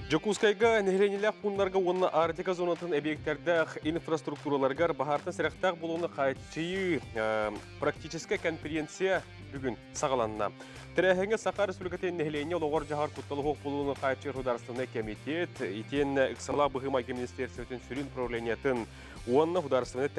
Жокускайга нехленилек пунларга онна Артика зонатын объекттердах инфраструктураларгар бахартын сырақтақ болуыны қайтчıyı практическа конференция бүгін сағаланна. Тірәхіңі Сақа Республикатын нехлене олғар жағар құтталы хоқ болуыны қайтчы Хударственный комитет, итен Иксала бұғымай министерстветін сүрін правлениятын онна Хударственный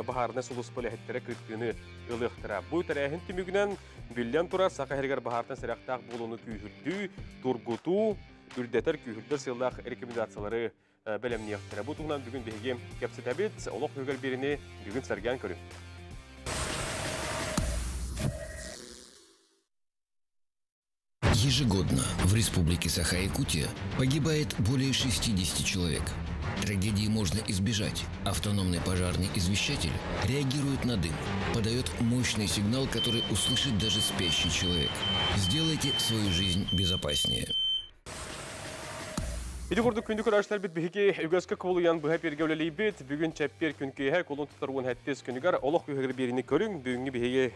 бахарына сұлыс пөләхеттері күттіні ылықтыра. Бұл тірәхін түмігінен бүлден тұрар Сақа Хергар бахартын сырақтақ болуыны күйхілді, тургуту, үрдетер күйілді сыллақ рекомендациялары бәлеміне яқтыра. Бұл тұғынан бүгін бейге кәпсет әбет, олық өгер беріне бүгін сәрген көрін. Ежегодно в Республике Саха-Якутия погибает более 60 человек. Трагедии можно избежать. Автономный пожарный извещатель реагирует на дым, подает мощный сигнал, который услышит даже спящий человек. Сделайте свою жизнь безопаснее. Иди көрдік күнді көраштар бет бігі үгізгі қолуян бұға пергеулі бет, бүгін чәппер күнкеге қолын тұтаруын әттес күнігер олық үйгір беріні көрің, бүгінгі бігі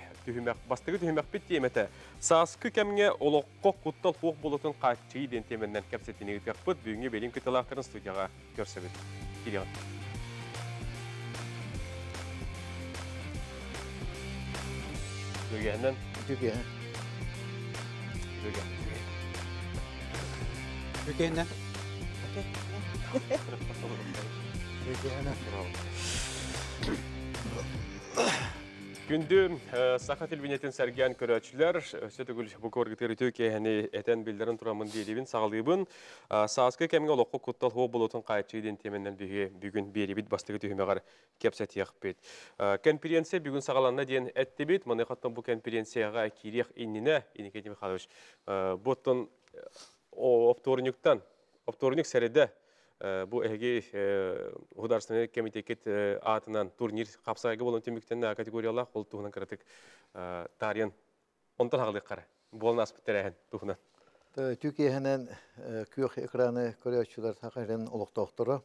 бастығы түхімәк бет дейметі. Сасқы кәмге олыққы құттал қоқ болытын қатчыйы ден теменнен кәпсеттені өтпек бұд, бүгінгі белім күтілақтырын студияға көрсі бет. Келеғын. Бөгеннен? Bugünden. Күнді Саха телевинетін сәрген көрәтшілер, сөтігіл бұл көргітер өтеу кейхәне әтен білдерін тұрамын дейдебін сағалдығыбын. Саасқы кәмінге олыққы құттал хо болутын қайтшыйден теменнен бүгін беребет бастығы түйімеғар кепсет еқ бет. Конференция бүгін сағаланна дейін әтті бет, мұны қаттан бұл конференцияға кереқ иніне, Инекетім Михайлович, бұттын Вторник сәреді бұл әге Хударственный комитет атынан турнир қапсайғы болын теміктен категориялар қол тұғынан кіратық тариян онтан ағылық қара. Болын аспыттар әйін тұғынан. Türkiye'nin köyük ekranı koruyaççılar takırın oluqtaqtırı.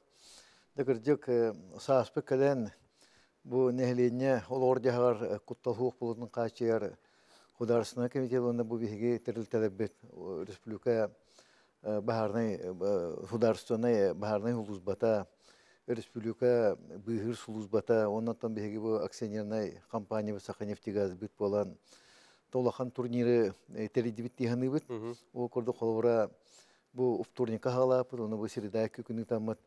Dikircik saaspı kelen bu nehliğine olorcağar kuttal huğuk bulutun qaçıyar Hudarственный комитетinde bu bihigi tiril talebet Respublika Baharnay Hudarственный Baharnay Huluzbata Respublika Bihir Huluzbata ondan bihigi bu aksionernay kampanya Sakhaneftegaz bit bolan Толахан турниры теледивит тиханы бит. О кордо холора бу вторника халап, оны бу среда күнү тамат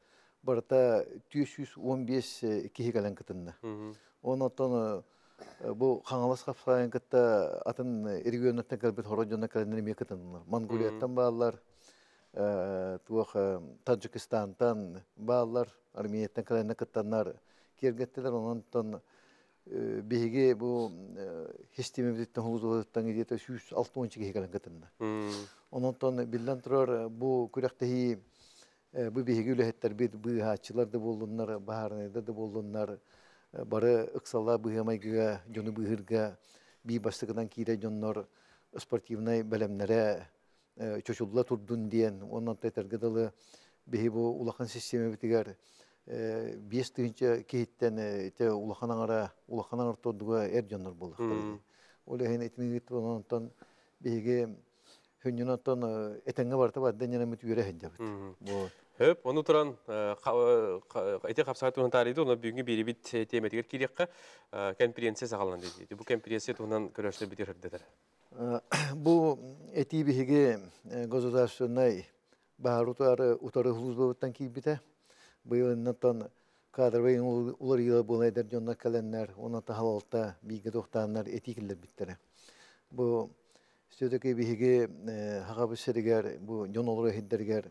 барта 215 кихигалан кытынна. Онотон бу хаңалас капсайын кытта атын регионаттан калбит хорожонна календер мекытынна. Монголияттан баалар, туах Таджикистантан баалар, Арменияттан календер кыттаннар кергеттелер онотон Беге bu hestimemizden huzurdan gidiyete 160 hekalen katında. Ondan bilden turar bu kürektehi bu bege ülehetler bir bu haççılar da bulunlar, baharneda da bulunlar. Bara ıksalla bu hemayga, jonu bihirga bir bastıktan kire jonlar sportivnay belemlere çocuğula turdun diyen ondan tetergedalı bege bu ulakan sistemi bitigar. Бес түйінші кейттен улаханан ортодуға әржонлар болдық. Олеген етмегет болғаннан бейге хүннен әтенге барты баддан енемет үйері әнжабыт. Хөп, оны тұран әте қапсаға тұрған тарихы, оны бүгінгі беребет теметігер керекқа конференция сағалан дейді. Бұл конференция тұрғынан көрәшілер бітер үрдедер. Бұл әти бейге государственный бағар ұтары хұлыз болуттан кейбіті. Быйылнаттан кадровый улар йыла булайдар жонна каленнер, онната халалта биге тохтаннар этикиллер биттер. Бу сөдөкө биге хагабы серигер, бу жонолор хиддергер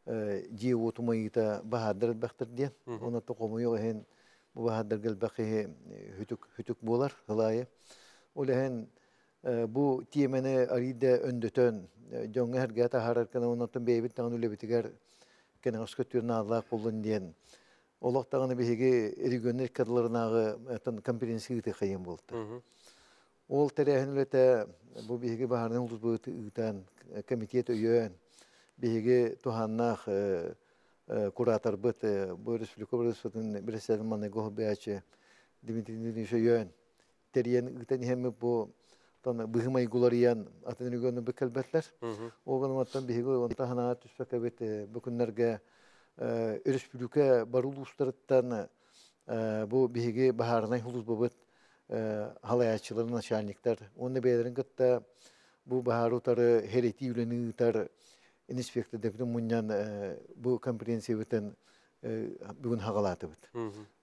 жи утумайта бахадыр бактыр ди. Онната комуй hen бу бахадыр гел бакы хүтүк болар хылайы. Олehen бу тиемене ариде өндөтөн жонга хергата хараркана оннаттан бейбит тагын үлебитигер Kene askatürüne Allah kullan diyen. Olaqtağını bihege erigönler kadlarınağı atan konferansiya ite kayın boldu. Ol terehünlete bu bihege baharın ulus bu ıtan komitet üyen bihege tohannaq kurator bit bu respublika burasının birisinden goh beaçı Dimitri üyen teriyen ıtan hem bu Bıhım aygulariyan atın ürgönü bekelbetler. Oğlanımatan bihigo ontahana tüspek evet bugünlerge örüş bülüke barul ustarıttan bu bihigi baharına huluz babıt halayatçıların aşağınlıklar. Onu beylerin gıtta bu bahar utarı hereti yüleni utar inspektör deputy munyan bu komprehensiviten bugün hagalatı bit.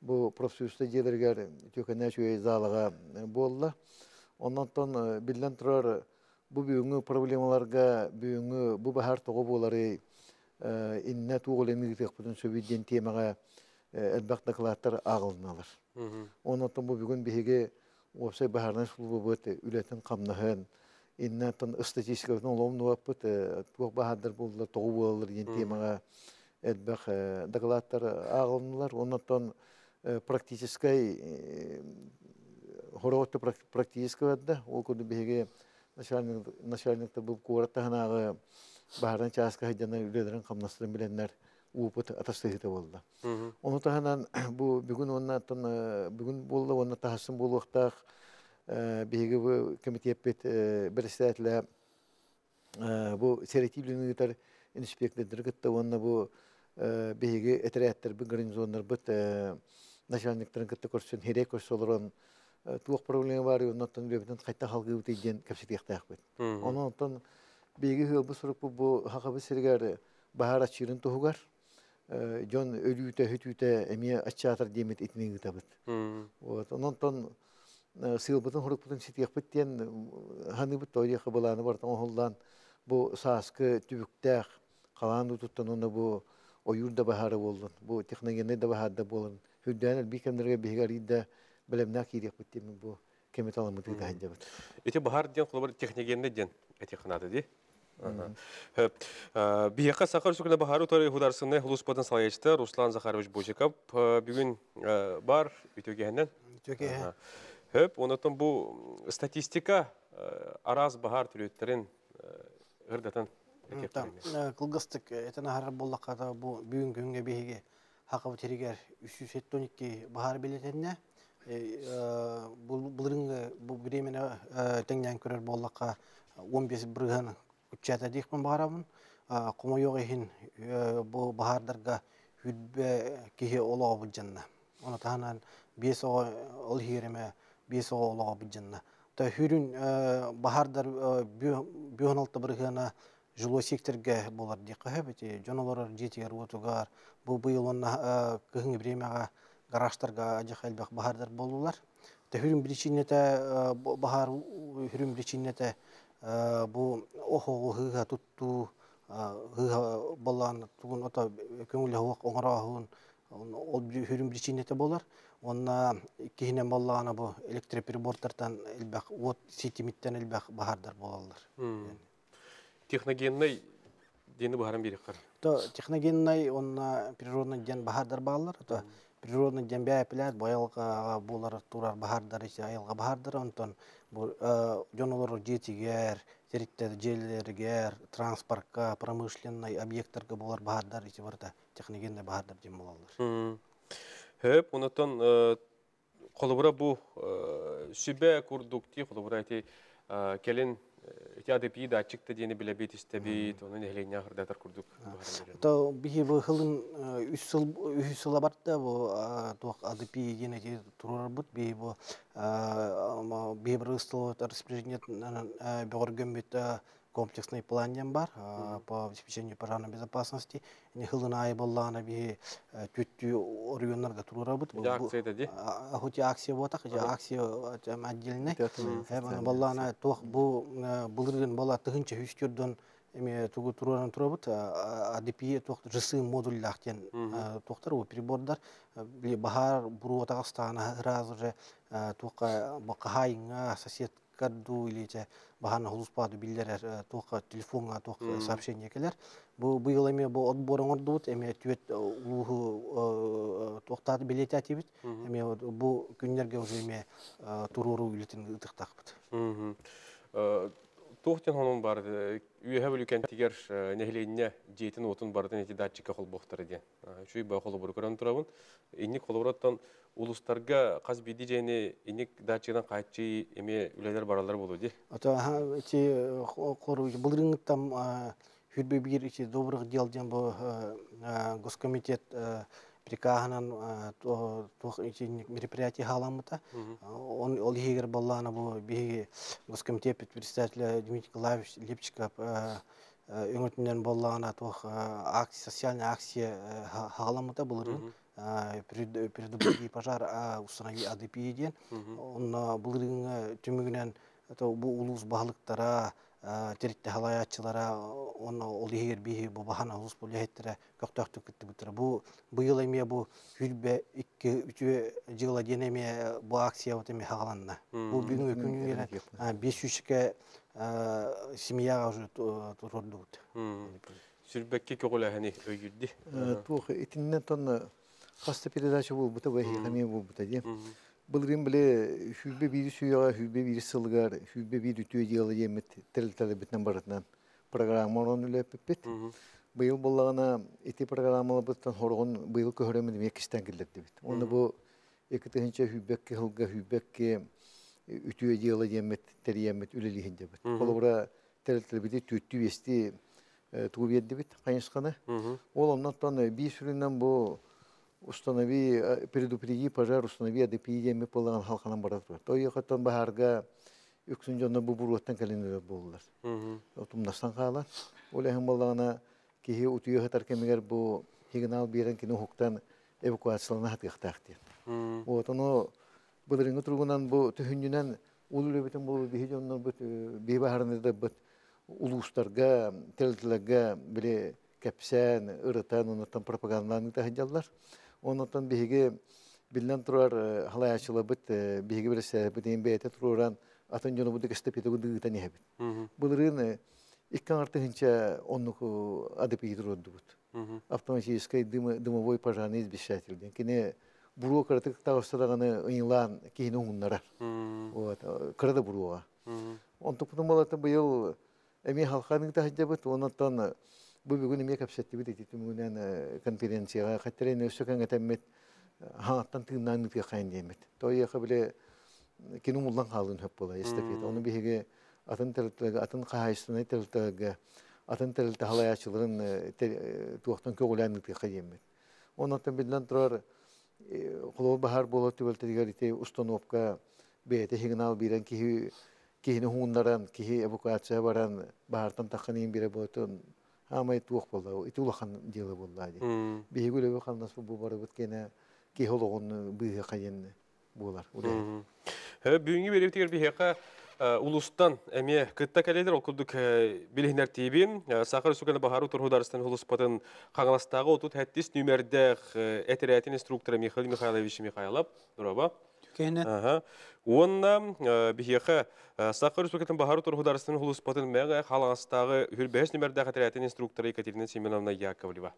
Bu profesörste jelerger tökene şöyle zalaga bolla. Ondan sonra bilden turar bu büyüğü problemalarga büyüğü bu bahar toğu bolary inne tuğulenir tekbudun söbüdyen temaga elbaqtaklatar ağılnalar. Ondan sonra bu bugün bihige opsay bahardan sulu bot ületin qamnahın inne ton statistikasının olumlu vapıt tuğ bahadır bollar toğu bolar yen temaga elbaq daklatar ağılnalar. Ondan sonra практической хоротты практически вадда ол көдү беге начальниктер бул куараттаханагы баардан чааска хажана үлелерин камнастырын биленнер уупут атастыгыта болду. Ону таханан бу бүгүн оннан бүгүн болду онна тахсын болуктак беге бу комитет председателя бу серетивлинитер инспектордер гытта онна бу беге этереттер бу гарнизоннар бут начальниктер гытта көрсөн херек көрсөлөрөн туох проблема бар оннан лебитен кайта халгы үтейден кепсетиктак бит. Оннан беги хылбы суруп бу хакабы сиргер бахара чирин тугар жон өлүтө хөтүтө эми ачатыр демет итни гытабыт. Вот оннан сылбытын хуруптун ситиек биттен ханыбыт тойы кыбыланы бартан холдан бу саскы түбүктәк калан туттан оны бу оюрда бахары болду. Бу техногенде да бахарда болду. Хүддән бикемдерге бегәриде белемнәк кирәк биттем бу кеметалымы диде хәҗәбет. Эти бахар ден кулабар техногенде ден эти ханаты ди. Бияка сахар сүкне бахар утары хударсыны хулуспатын салайчты Руслан Захарович Божиков бүгүн бар үтөгәннән. Үтөгә. Онотон бу статистика араз бахар төлөттерин гырдатан Кылгыстык этена харар боллакка бу бүгүн күнгө беге хакыбы теригер 372 бахар билетенне булырыңы бу времени теңнен көрөр боллакка 15 брыган учата дикпен барамын. Комойог эхин бу бахардарга хүдбе кихе олоо булжанна. Оны таанан 5 ол хиреме 5 олоо булжанна. Та хүрүн бахардар 16 брыгана жилой секторге болар дикка бити жонолор жетигер отугар бу быйыл онна кыгын времяга гаражтарга ажахалбак бахардар болулар. Та хүрүн причинете бахар хүрүн причинете бу охого хыга тутту хыга балан тугун ата көңүл хавак оңраахын ол хүрүн причинете болар. Онна кихине баллана бу электроприбордтардан элбак вот сетимиттен элбак бахардар болалар. Техногенный дени бахаран берек кар. То техногенный онна природный ден бахардар баллар. То природный ден бәпиләр боялга булар турар бахардар ise айылга бахардар онтон бу жонолор жетигер, теритте жерлергер, транспортка, промышленный объекттарга булар бахардар ise барда техногенный бахардар ден болалар. Онотон колобура бу сүбе курдукти колобура эти келин АДП датчикте дени билебит истебит, onun ehliğine hırdatar kurduk. То бихи бу хылын 3 жыл барда бу туак АДП гене турар бут бихи бу бебир ыстыл распоряжение бөгөргөн бит комплексный план бар по обеспечению пожарной безопасности. Не хылын ай боллана бихи түттү районнарга турар бут. Акция ди. Хоть акция вот так, акция отдельная. Боллана туак бу булыргын бала тыгынча хүчтөрдөн эме тугу тураран турабыт АДП туак жысы модульлахтен туактар у прибордар бахар буру Татарстана раз уже туак бакайга соседкаду или те бахана хулуспаду биллер туак телефонга туак сообщение келер бу быйыл эме бу отборун ордубут эме түет улуу туактарды билетатибит эме бу күннерге уже эме туруру илетин ытыктакбыт. Тоқтен хонун бар, үйе бөлікен тигер нәхіленіне жетін отын бардың еті датчика қол боқтары ден. Шүй бай қолы бір көрін тұрабын. Инік қолы бұраттан улустарға қаз бейді және инік датчидан қайтчы еме үлелер баралар болу де. Ата эти қору бұлырыңыттам хүрбе бир ичи добрых дел ден бұл госкомитет приказынан мероприятие халамыта. Ол егер болланы бұл беги госкомитет представителя Дмитрий Николаевич Липчиков өңіртінен болланы социальная акция халамыта бұлырын. Предупредить пожар установи АДП ден. Он бұлырың түмігінен бұл улус бағылықтара, теритті халаятчылара, он ол егер бейі бұл бағана улус бұл ехеттері көқтөқтік күтті бұтыры. Бұл еме бұл хүрбе 2-3 жылы денеме бұл акция өтеме хағаланына. Бұл бүгінгі күнігері 500-ке семьяға уже тұрды бұд. Сүрбәкке көғіл әхіні өйірді. Тух итиннен тонны хаста передача бұл бұта, бәйі қамия бұл бұта дем. Бұлырын біле хүлбе бейді сүйеға, хүлбе бейді сылғар, хүлбе бейді түйе деялы емет тәрілтәлі бітінен барытынан программа орын үлі әппет. Бұйыл болағына еті программалы бұттан хорғын бұйыл көһіремін мекістен келдетті бет. Оны бұл екітігінші хүлбекке хылға, хүлбекке үтүйе деялы емет, тәрі емет үлелігінде бет. Бұл бұра тәрілтәлі біті түйетті бесті туып едді бет, қайыншқаны. Ол оннан бей сүрінен бұл установи, предупреди пожар, установи АДП-ме полаган халқанан баратыр. Той яқаттан бахарға үксін жонна бұл бұруаттан кәленелер болдылар. Отымнастан қала. Ол әхін болағына кейі ұтүйе қатар кәмегер бұл хигінал берен кені хуқтан эвакуациялана хатықтақты. Отыны бұдырыңы тұрғынан бұл түхіндінен ұлы өбетін бұл бейі жоннан бей бахарынырда бұд ұлыстарға, тәлтілігі біле кәпсән, ұрытан, онаттан пропаганданы тәхінжалар. Онаттан бейге білден тұрар халаячылы бұд, бейге бірісі бұдейін бәйті тұраран атын жоны бұды кісті петі бұды ғыта не әбіт. Бұлырын иккан артығынша оннық адыпы етір өдді бұд. Автоматическай дымовой пожарный избещателден. Кене бұруы қырытық тағыстадағаны ұйылан кейіні ұңынларар. Қырыды бұруға. Онтық бұтын болаты бұйыл әме халқаның тәхінжа бұд, онаттан bu bugün emek hapsetti bir dedi tümünden konferansiyaga katırın ösöken etemmet haattan tığından bir kayın demet. Toya kabile kinum ullan kalın hep bola estafet. Onu bihege atın teltege atın kahayısına teltege atın telte halayatçıların tuğtan köğülenlik bir kayımet. Ondan bilen turar kulağı bahar bola tüveltegarite ustanovka beyte hignal biren ki hundaran ki evokasya baran bahartan takhanin bire botun ama itu boldu. Itu lahan dili boldu. Bihigule ve kalnas bu barabut kene ki hologun bihe kayın bolar. Бүгінгі беректер бейхеқа ұлыстан әме күтті кәлелер оқылдық білігінер тейбін. Сақыр сөкені бағару тұрғыдарыстан ұлыспатын қаңыластағы отут әттіс нөмердәқ әтірәтін инструкторы Михаил Михайлович Михайлов. Дұраба? Онна бейхеқа Сақыр сөкетін бағару тұрғыдарыстан ұлыспатын мәңі қалаңыстағы хүрбәс нөмердәқ әтірәтін инструкторы Екатерина Семеновна Яковлева.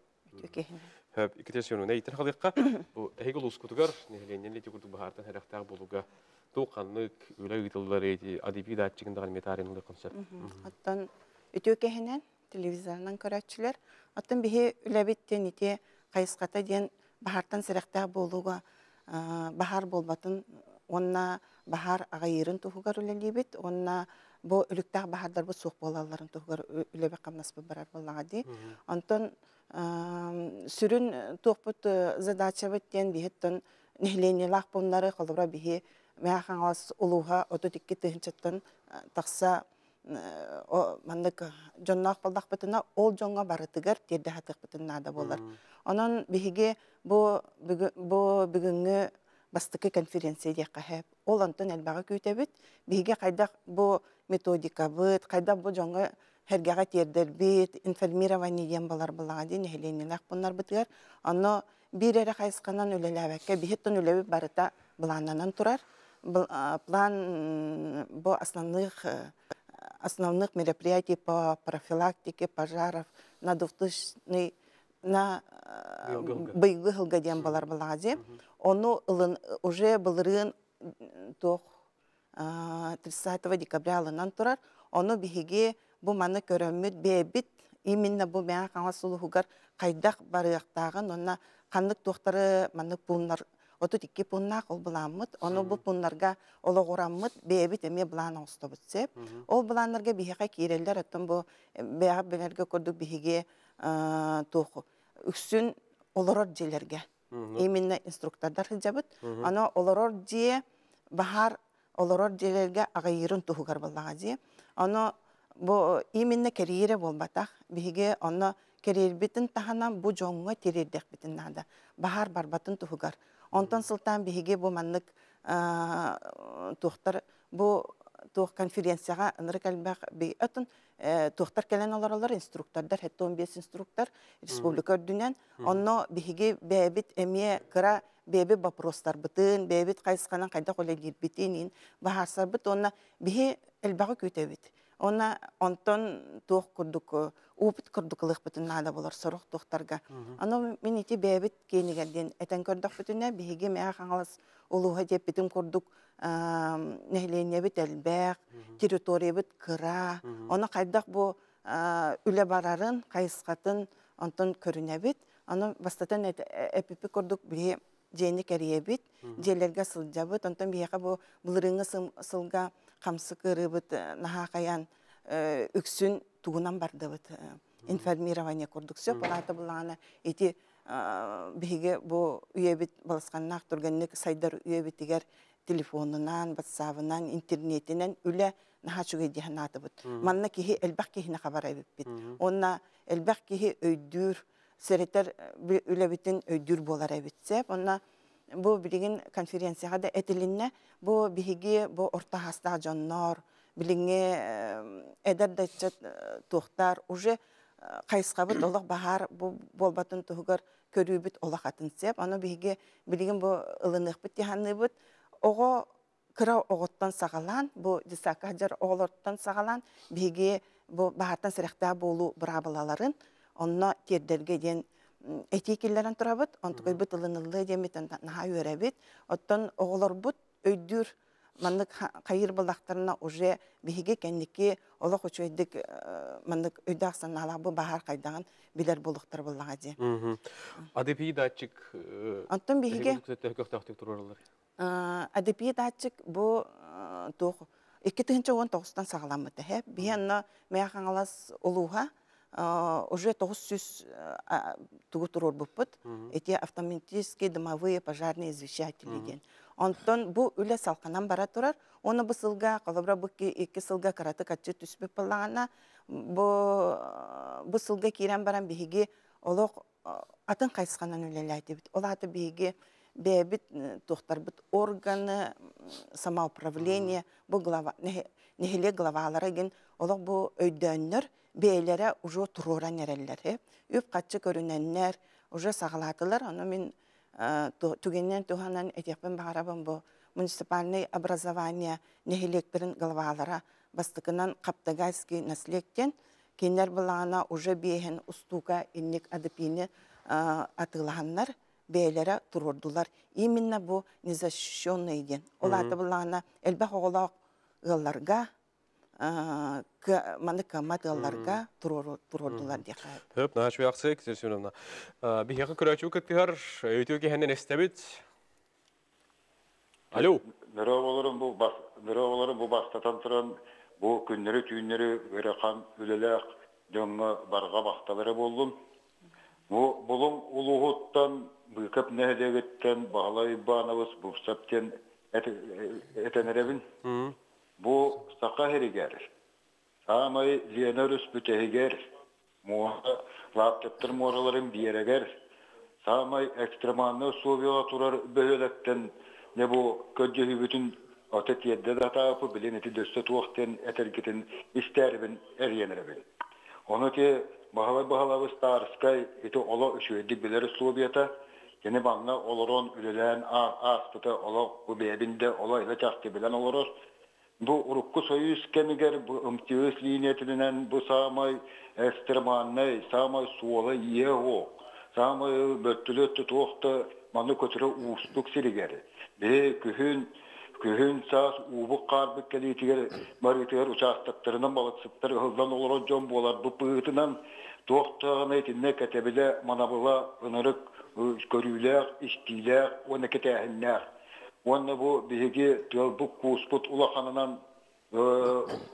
Екатерина әйтір қалыққа әйгі ұлыс күтігер нәхіленен леті күрдік бағартан әріқтағы болуға Тоқанлык, үлі ұйтылдар еді, адиби датчығындаған метаринлы концерт. Аттан өте кәхінен телевизорынан көрәтшілер. Аттан бігі үләбеттен ете қайысқата ден бағартан сіріқтағы болуға бағар болбатын, онына бағар ағайырын тұғығар үләлебет, онына бұл үліктағы бағардар бұл соқ болаларын тұғығар үләбе қамнас бұл барар болаға де. Антон сүрін тоқпыт задача беттен бігеттен нехлене лақ бұнлары қалыбыра бігі Мәхәң алас олуға ототикке тыхынчаттан тақса мандык жоннақ балдақ бітіна ол жонға барытыгар терді хатық бітіна да болар. Онын бігі бүгінгі бастықы конференция де қағып. Ол антон әлбаға көйті біт. Бігі қайдақ бұл методика біт, қайдақ бұл жонға әргеға тердер біт, информирование ден балар балаға дейін әйленелік бұнлар бітігер. Оны бір әрі қайысқанан өлеләвәкке, біхеттен өләві барыта бұлананан тұрар. План по основных мероприятий по профилактике пожаров на 2000 на быйгы гаден балар балазе. Он уже был рын 30 декабря ланан турар. Onu bihiги bu manı көрөммүт бебит именно bu мәңә каңа сулугар кайдак барыяктагын онна канлык тохтары манны пуннар отут 2 пуннак ол буламыт оны бу пуннарга ологураммыт бебит эме булан остобут сеп ол буланнарга бихига кирелдер оттон бу бәгә белерге көрдүк бихиге тоху үксүн олорор желерге именно инструктордар хыжабыт аны олорор же бахар олорор желерге агайырын тухугар буллага же аны бу именно карьера болбатах биге аны керербитин таханан бу жоңга терердек битин нада бахар барбатын тухугар онтон сылтан биге бу маннык тухтар бу тух конференцияга ынрыкалбак би атын тухтар келен олоролор инструктордар хетто 15 инструктор республика дүнен онно биге бебит эме кыра беби вопростар бытын бебит кайсыканан кайда коле дирбитин бахарсар бит онна биге элбагы күтебит Она онтон тух курдук опыт курдуклык бутун нада болар сорох тухтарга. Аны мен ити бебит кенигенден этен көрдүк бүтүнө биге мага каңалас улууга деп битим курдук нехлене бит элбек территория бит кыра. Аны кайдак бу үле барарын кайыскатын онтон көрүнө бит. Аны бастатан эпипи курдук бие жени кериебит жерлерге сылжабыт онтон бияка бу булырыңы сылга камсы кырыбыт наха каян үксүн тугунан бардыбыт информирование курдук все палата булана эти биге бу үйебит баласканнак турганнык сайдар үйебит тигер телефонунан WhatsApp-ынан интернетинен үле наха чуге диханатыбыт манна кихи элбак кихина хабар эбиппит онна элбак кихи өйдүр Серетер үлебитин өйдүр болар эбитсеп, онна бу билигин конференцияга да этилинне бу биһиги бу орта хаста жоннор билиңе эдердечет тухтар уже кайскабыт олох бахар бу болбатын тугар көрүбүт олох атынсеп, аны биһиги билигин бу ылынык тиханыбыт ого кыра оготтан сагалан бу дисакажар оголорттан сагалан биһиги бу бахартан сыракта болу брабалаларын онна тердерге ден этикиллерен турабыт, онтукай бут ылынылы демитен наха үйрәбит, оттон оғылар бут өйдүр маннык кайыр балақтарына уже биһиге кенники олох учойдык маннык өйдақсан алабы бахар кайдаган билер болуктар буллага ди. АДП датчик. Онтон биһиге АДП датчик бу тох 2019-тан сагаламыты хеп. Биһенна меяхаңалас улуга уже 900 тугу турор буппут. Эти автоматические домовые пожарные извещатели ден. Онтон бу үле салканан бара турар. Оны бу сылга, калабра бу 2 сылга караты катчы түспеп баллагана. Бу сылга кирен баран биһиги олок атын кайсыканан үлелайты бит. Ол аты биһиги бебит тохтар бит органы самоуправление бу глава нехиле главалары ген олок бу өйдөннөр бейлere уже туроран ереллер. Үп катчы көрүненнер уже сагалатылар. Аны мен түгеннен туханан этепен багарабын бу муниципальный образование нехилектерин главалара бастыкынан Каптагайский наследтен кинер булана уже бейхен устука инник адыпини атылганнар бейлere турордулар. Именно бу незащищенный ден. Ол аты булана элбах оголак ылларга маны каматыларга турордулар деп. Хөп, наш ваксы кесесүнөна. Биһиге көрөчү кеттер, өтөге хенен эстебит. Алло. Нөрөөлөрүн бу бастатан туран бу күннөрү түйүннөрү өрөкан үлелек дөңгө барга бакталары болдум. Бу булуң улугуттан быкып нәһедегеттен баглай банабыз бу саптен этенеребин. Bu sakaheriger. Samay Leonarus bütehiger. Muha laptoptır moraların bir yere ger. Samay ekstremanlı Sovyet turar böylekten ne bu köcühü bütün atet yedde datapı bilineti döste tuğakten etergitin isterbin eriyenerebin. Onu ki bahalavı starskay eti ola üşüyedi bileri Sovyet'a yeni bana oloron ülelen aspıta ola bu bebinde ola ile çaktı bilen olurur. Bu Urukku Soyuz kemiger, bu ımtiyöz liniyetinden bu samay ekstremanlı, samay suola iye o. Samay böttülü tutuqta manı kötürü uğustuk siligeri. Be kühün Kühün sağ ubu karbık kelitiger maritiger uçaktaklarından balıksıkları hızlan olur jon bolar bu pığıtınan doğuktağına etinne ketebile manabıla ınırık görüler, iştiler, onu ketehinler. Onu bu bihigi bu kusput ulakanından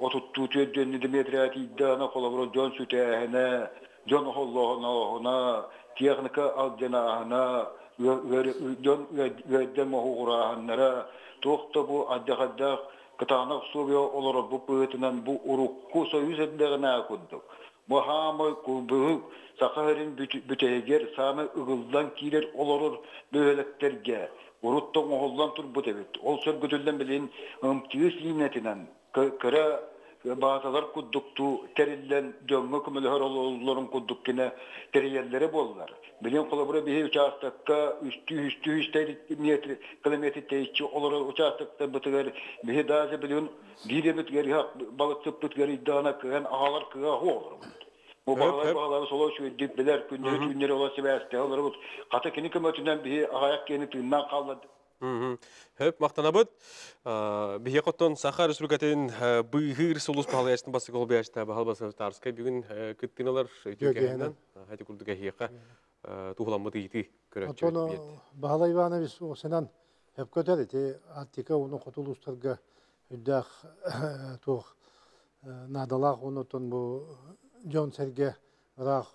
otuttuğu dönü Dimitriyati iddiana kolabro jon sütehine, jon hollahına, ona teknika alcanahına, ödem uğrahanlara, tohta bu adda kıtağına soruyor olur bu pığıtınan bu urukku soyuz edlerine kunduk. Bu hamı kubuk sakarin büteger sami ıgıldan kiler olur böyleklerge. Uruttan oğuldan tur bu tebet. Ol sörgüdülden bilin ımtiyüz linnetinden kıra bazılar kudduktu terillen döngü kümülühör oğulların kuddukkine teriyelleri bollar. Bilin kolabura bir uçaktakka üstü kilometre teyici olur uçaktakta bıtıgar bir daha bilin bir bütgeri balıkçı bütgeri iddiana kıyan ağalar kıya olur. Bu bağlar sola şu dipler günleri olası verste olur. Katı kini kömötünden bir ayak yeni tığından kalmadı. Hep maqtanabıt. Bihe qotton Saha Respublikatın bıhır solus pahalayasını bası kol biyashta bahal bası tarskay bugün kıttinalar Türkiye'den hadi kulduk ahiyaqa tuğulanmadı yiti körökçü. Otono Bahala Ivanovic o senan hep kötüydü. Attika onu kutulustarga üddaq tuğ nadalaq onu bu John Serge raq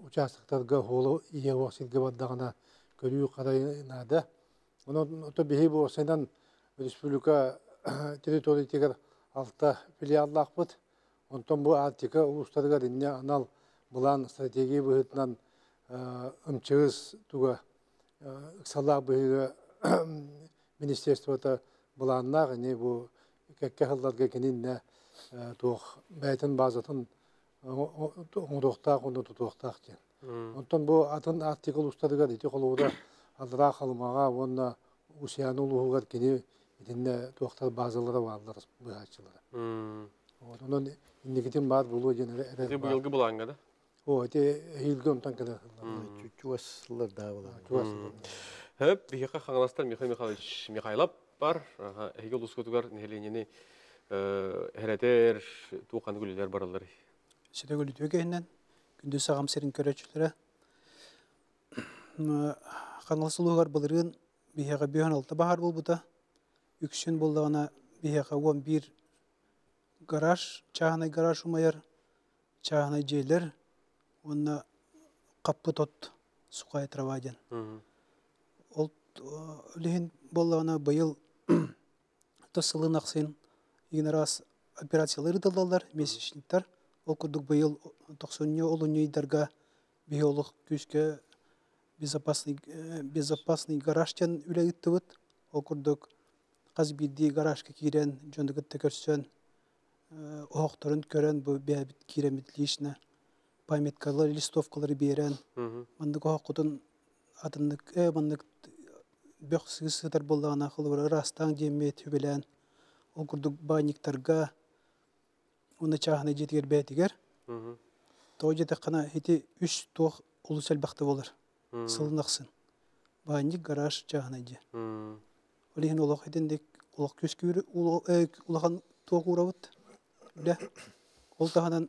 uçasıqtarga holu iyi oxsilge baddağına körüyü qarayınada. Onu to bihi bu senan Respublika territoriyetiger alta filiallaqpıt. Ondan bu Attika ulustarga dinne anal bulan strateji bıhıtnan ımçığız tuğa ıksalaq bıhıga ministerствота bulanlar ne bu kekkehillarga keninne tuğ bəytin bazatın onuqtaq onu tutuqtaq diyen. Ondan bu atın Attika ulustarga diti qoluğda aldıra qalmağa onna usiyanı uluğugar keni dinne tuğtar bazalara varlar bıhaqçılara. Onun indikitin var bulu jenere. Bu yılgı bulangada. O ete hilgi ondan kadar. Çuvaslılar daha var. Hep bihiqa xanlastar Mikhail Mikhailovich Mikhailov var. Hege uluskotugar nehelenini hereter tuğanı gülüler baralları. Sede gülütüyor kehinden. Gündüz sağam serin köröçülere. Xanlasılıgar balırın bihiqa 16 bahar bol buta. Yüksün boldağına bihiqa 11 garaj, çağınay garaj umayar, çağınay jeyler. Ona kapı tot suqay travajan. Ol lihin bollağına bayıl tasılın aqsın ignaras operasiyaları daldalar, mesişnikler. Ol kurduk bayıl 90 olunyu darga biyolog küske безопасный гаражтан үлегіттівіт. Ol kurduk qaz bildiği garajka kiren, jöndigit tekörsön, oğuqtarın kören bu bäbit kiremitliişine. Paymetkalar, listovkaları beren. Mandık oğuqutun adındık, mandık bök sığısıtar bollağına qılıbır, rastan jemmet hübelen. Ol kurduk bayniktarga, onu çağına jetiger bätiger. Toğ jetek qana heti 3 toğ ulusal baktı olur. Sılınaqsın. Baynik garaj çağına je. Olihin olaq edindik, olaq köskürü, olaqan toğ uğravıt. Ol tahanan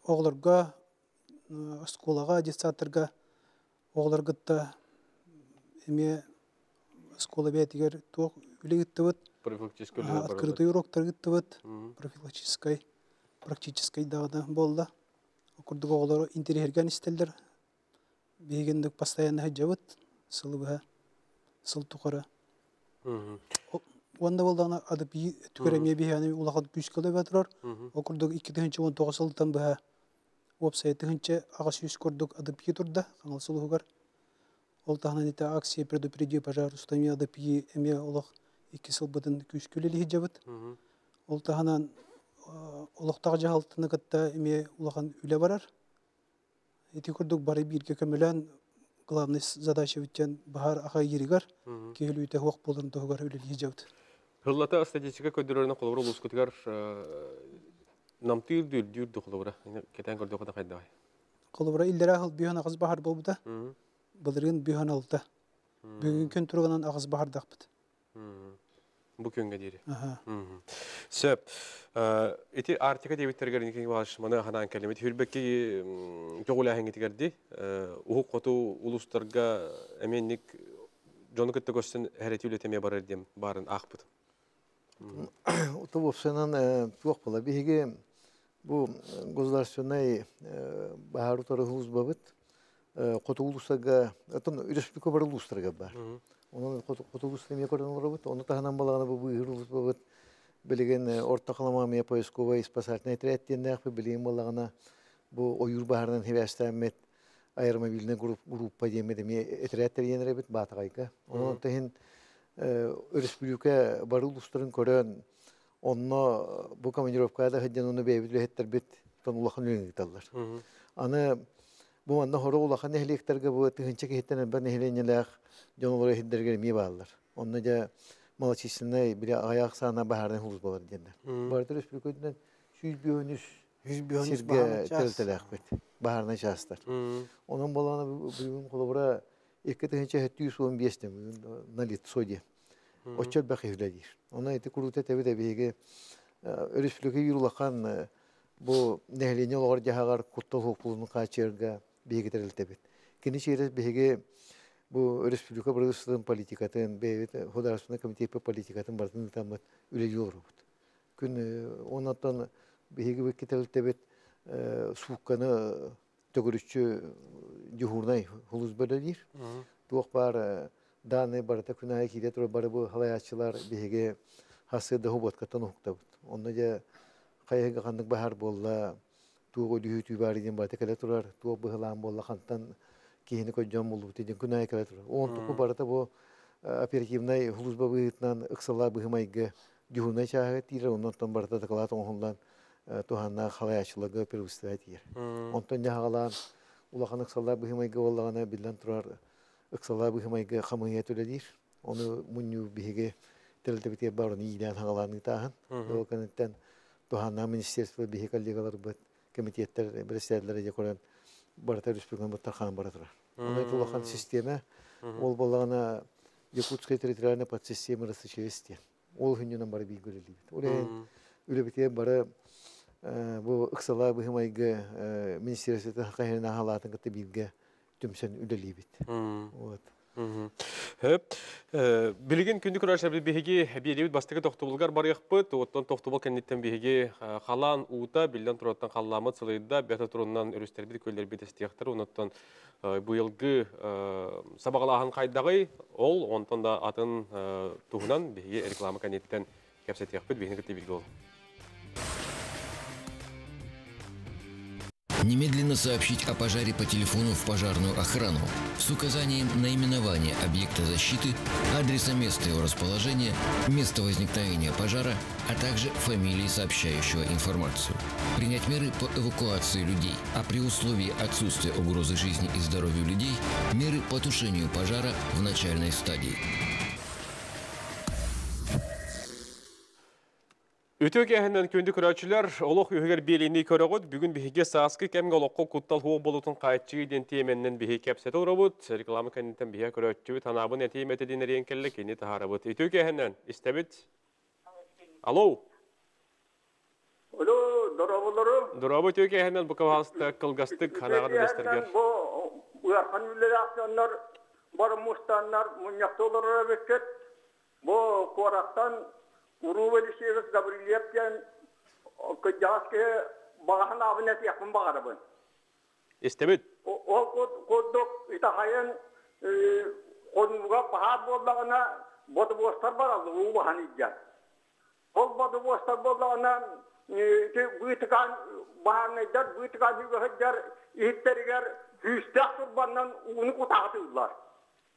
oğlarga, skolaga, детсатрга, oğlargıtta eme skola betiger toğ ülegittivit. Открытый уроктар гиттивит. Практический дагы болда. Курдук оғлары интерьерген истелдер. Бегендік постоянно хаджабыт. Сылы бұға. Сыл тұқары. Онда болдағына адып түкереме бейханы улаған күшкілі бәтірар. Окурдук 2019 сылтан бұға. Веб-сайты ағас үз көрдік адып ей тұрда. Қаңыл сылы ғығар. Ол тағынан еті акция предупреди пожарустами адып ей әме олақ 2 сыл бұдын күшкілі хаджабыт. Ол тағынан олықтағы жағалтыны кітті әме улаған үлі барар. Эти көрдік бары бірге көмілен главный задача өттен бағар аға ерігар. Кейлі өте оқ болырын тұғығар үлі хаджабыт. Hıllata statistika köydürlerine kolabura uluskutigar namtır düldür kolabura. Keten gördük oda kaydı. Kolabura illere ağıl büyüğün ağız bahar bol buda. Bılırın büyüğün alda. Bugün kün turğanan ağız bahar dağıbıd. Bu kөнгө дейри. Aha. Сөп, эти артика дебиттерге никең башманы ханан келемет хүрбекке жогула хангетигерди. Ухук коту улустарга эменник жону кетте көстен хәретүлетеме барар дем барын акпыт. Утубовсынан туох бола. Биһиге бу государственный бахару тарыхыз бабыт. Коту улустарга, атын республика бар улустарга бар. Onun kutuluşunu yapıyorlar robot. Onu tahanan balağına bu buyurulur robot. Bilgen orta kalamamaya poiskova ispasatne ettiğinde akı bilgen balağına bu oyur bahardan heveslenmet ayırma bilene grup diyemedi mi etretler yenere bit batayka. Onun tahin respublika barulustların koran onunla bu komandirovkada hediyen onu beybiyle hetler bit ton ulakın yönetirler. Ana bu anda horo ulakın nehlekterge bu tınçak hetten ben nehlenyeler Jonolları hidderger mi bağlar. Onunla da malçısında bir ayak sahna bahardan huz bağlar diyenler. Bardır respublikadan 100 biyonüs sirge teltelek bit. Bahardan şahslar. Onun balağına bugün kolabora ilk tınçak hetti 115 nalit sodi. Oçal bakıvladir. Ona eti kurulta tabi de bir respublika yurulakan bu nehlenyeler jahagar kuttal hukukunu kaçırga bir teltelbit. Kini şehir bir bu Respublika Bırgısı'nın politikatın, Federasyonel Komitepe politikatın barını tamam üleci olur. Gün ondan bir gibi kitapta sukanı tögürüçü cumhurnay huluz bölgedir. Tuğ var dane barata kunay kide tur bar bu halayatçılar bir hası da hubot katan hukta. Onda da kayıga kandık bahar bolla tuğ dühü tübariden barata kala turar tuğ bıhlan bolla kantan kihini koyacağım bulup dedin kunay kalatır. On tuku barata bu aperatifnay huluz babıtnan ıksala bıhmayga juhunay çahat tira ondan barata kalat ondan tuhanna halayatçılığı pervistayet yer. Ondan jahalan ulakan ıksala bıhmayga ollağına billan turar ıksala bıhmayga xamıyet öledir. Onu munyu bihige telte bitiye barını ilan hagalarını tahan. O kanıttan tuhanna ministerstvo bihi kalligalar bat komitetler birleştirdiler jakoran barata respublikanın batarxan baratır. Ona tulakan sisteme ol balağına Yakutskaya territorialne pat sistemi arası çeşitli. Ol hünyonun barı bir göreli. Oraya öyle bitiye barı bu ıksala bu himayga ministeriyete hakikaten halatın katı bilge tümsen ödeli bit. Evet. Hep bilgin kündük uğraşlar bir bihigi bir bastığı toxtubulgar bar yaxpıt, ottan toxtubul kennetten bihigi xalan uta bilden turottan xallamat sılayda beta turundan örüster bir köyler bir destiyaktar ondan bu yılgı sabaqalahan qaydağı ol ondan da atın tuğunan bihigi reklama kennetten kapsat yaxpıt bihini kıtı bilgi ol. Немедленно сообщить о пожаре по телефону в пожарную охрану с указанием наименования объекта защиты, адреса места его расположения, места возникновения пожара, а также фамилии сообщающего информацию. Принять меры по эвакуации людей, а при условии отсутствия угрозы жизни и здоровью людей – меры по тушению пожара в начальной стадии. Ötök ähenden köndü küräçüler olok ühüger belini körögöt bugün bihige saskı kemge olokko kuttal huo bolutun qayçı den temenden bihi kepsete urabut reklama kenitten bihe köröçü tanabın etimet edin renkelle keni taharabut ötök ähenden istabit. Alo. Alo, dorabolları. Dorabut ötök ähenden bu kavasta kılgastık hanağını gösterger. Bu uyarkan ülelasyonlar, bar mustanlar, munyaktoları beklet. Bu kuaraktan Uruveli şehir Gabriel'den kıcaske bağın abinet yakın bağırabın. İstemit. O koduk itahayen konuğa bahar bollağına bodu bostar bağırdı. O bahani iddiyan. O bodu bostar bollağına büyütükan bahane iddiyan, büyütükan hüccar ihitteriger hüstak turbandan onu kutağıtırlar.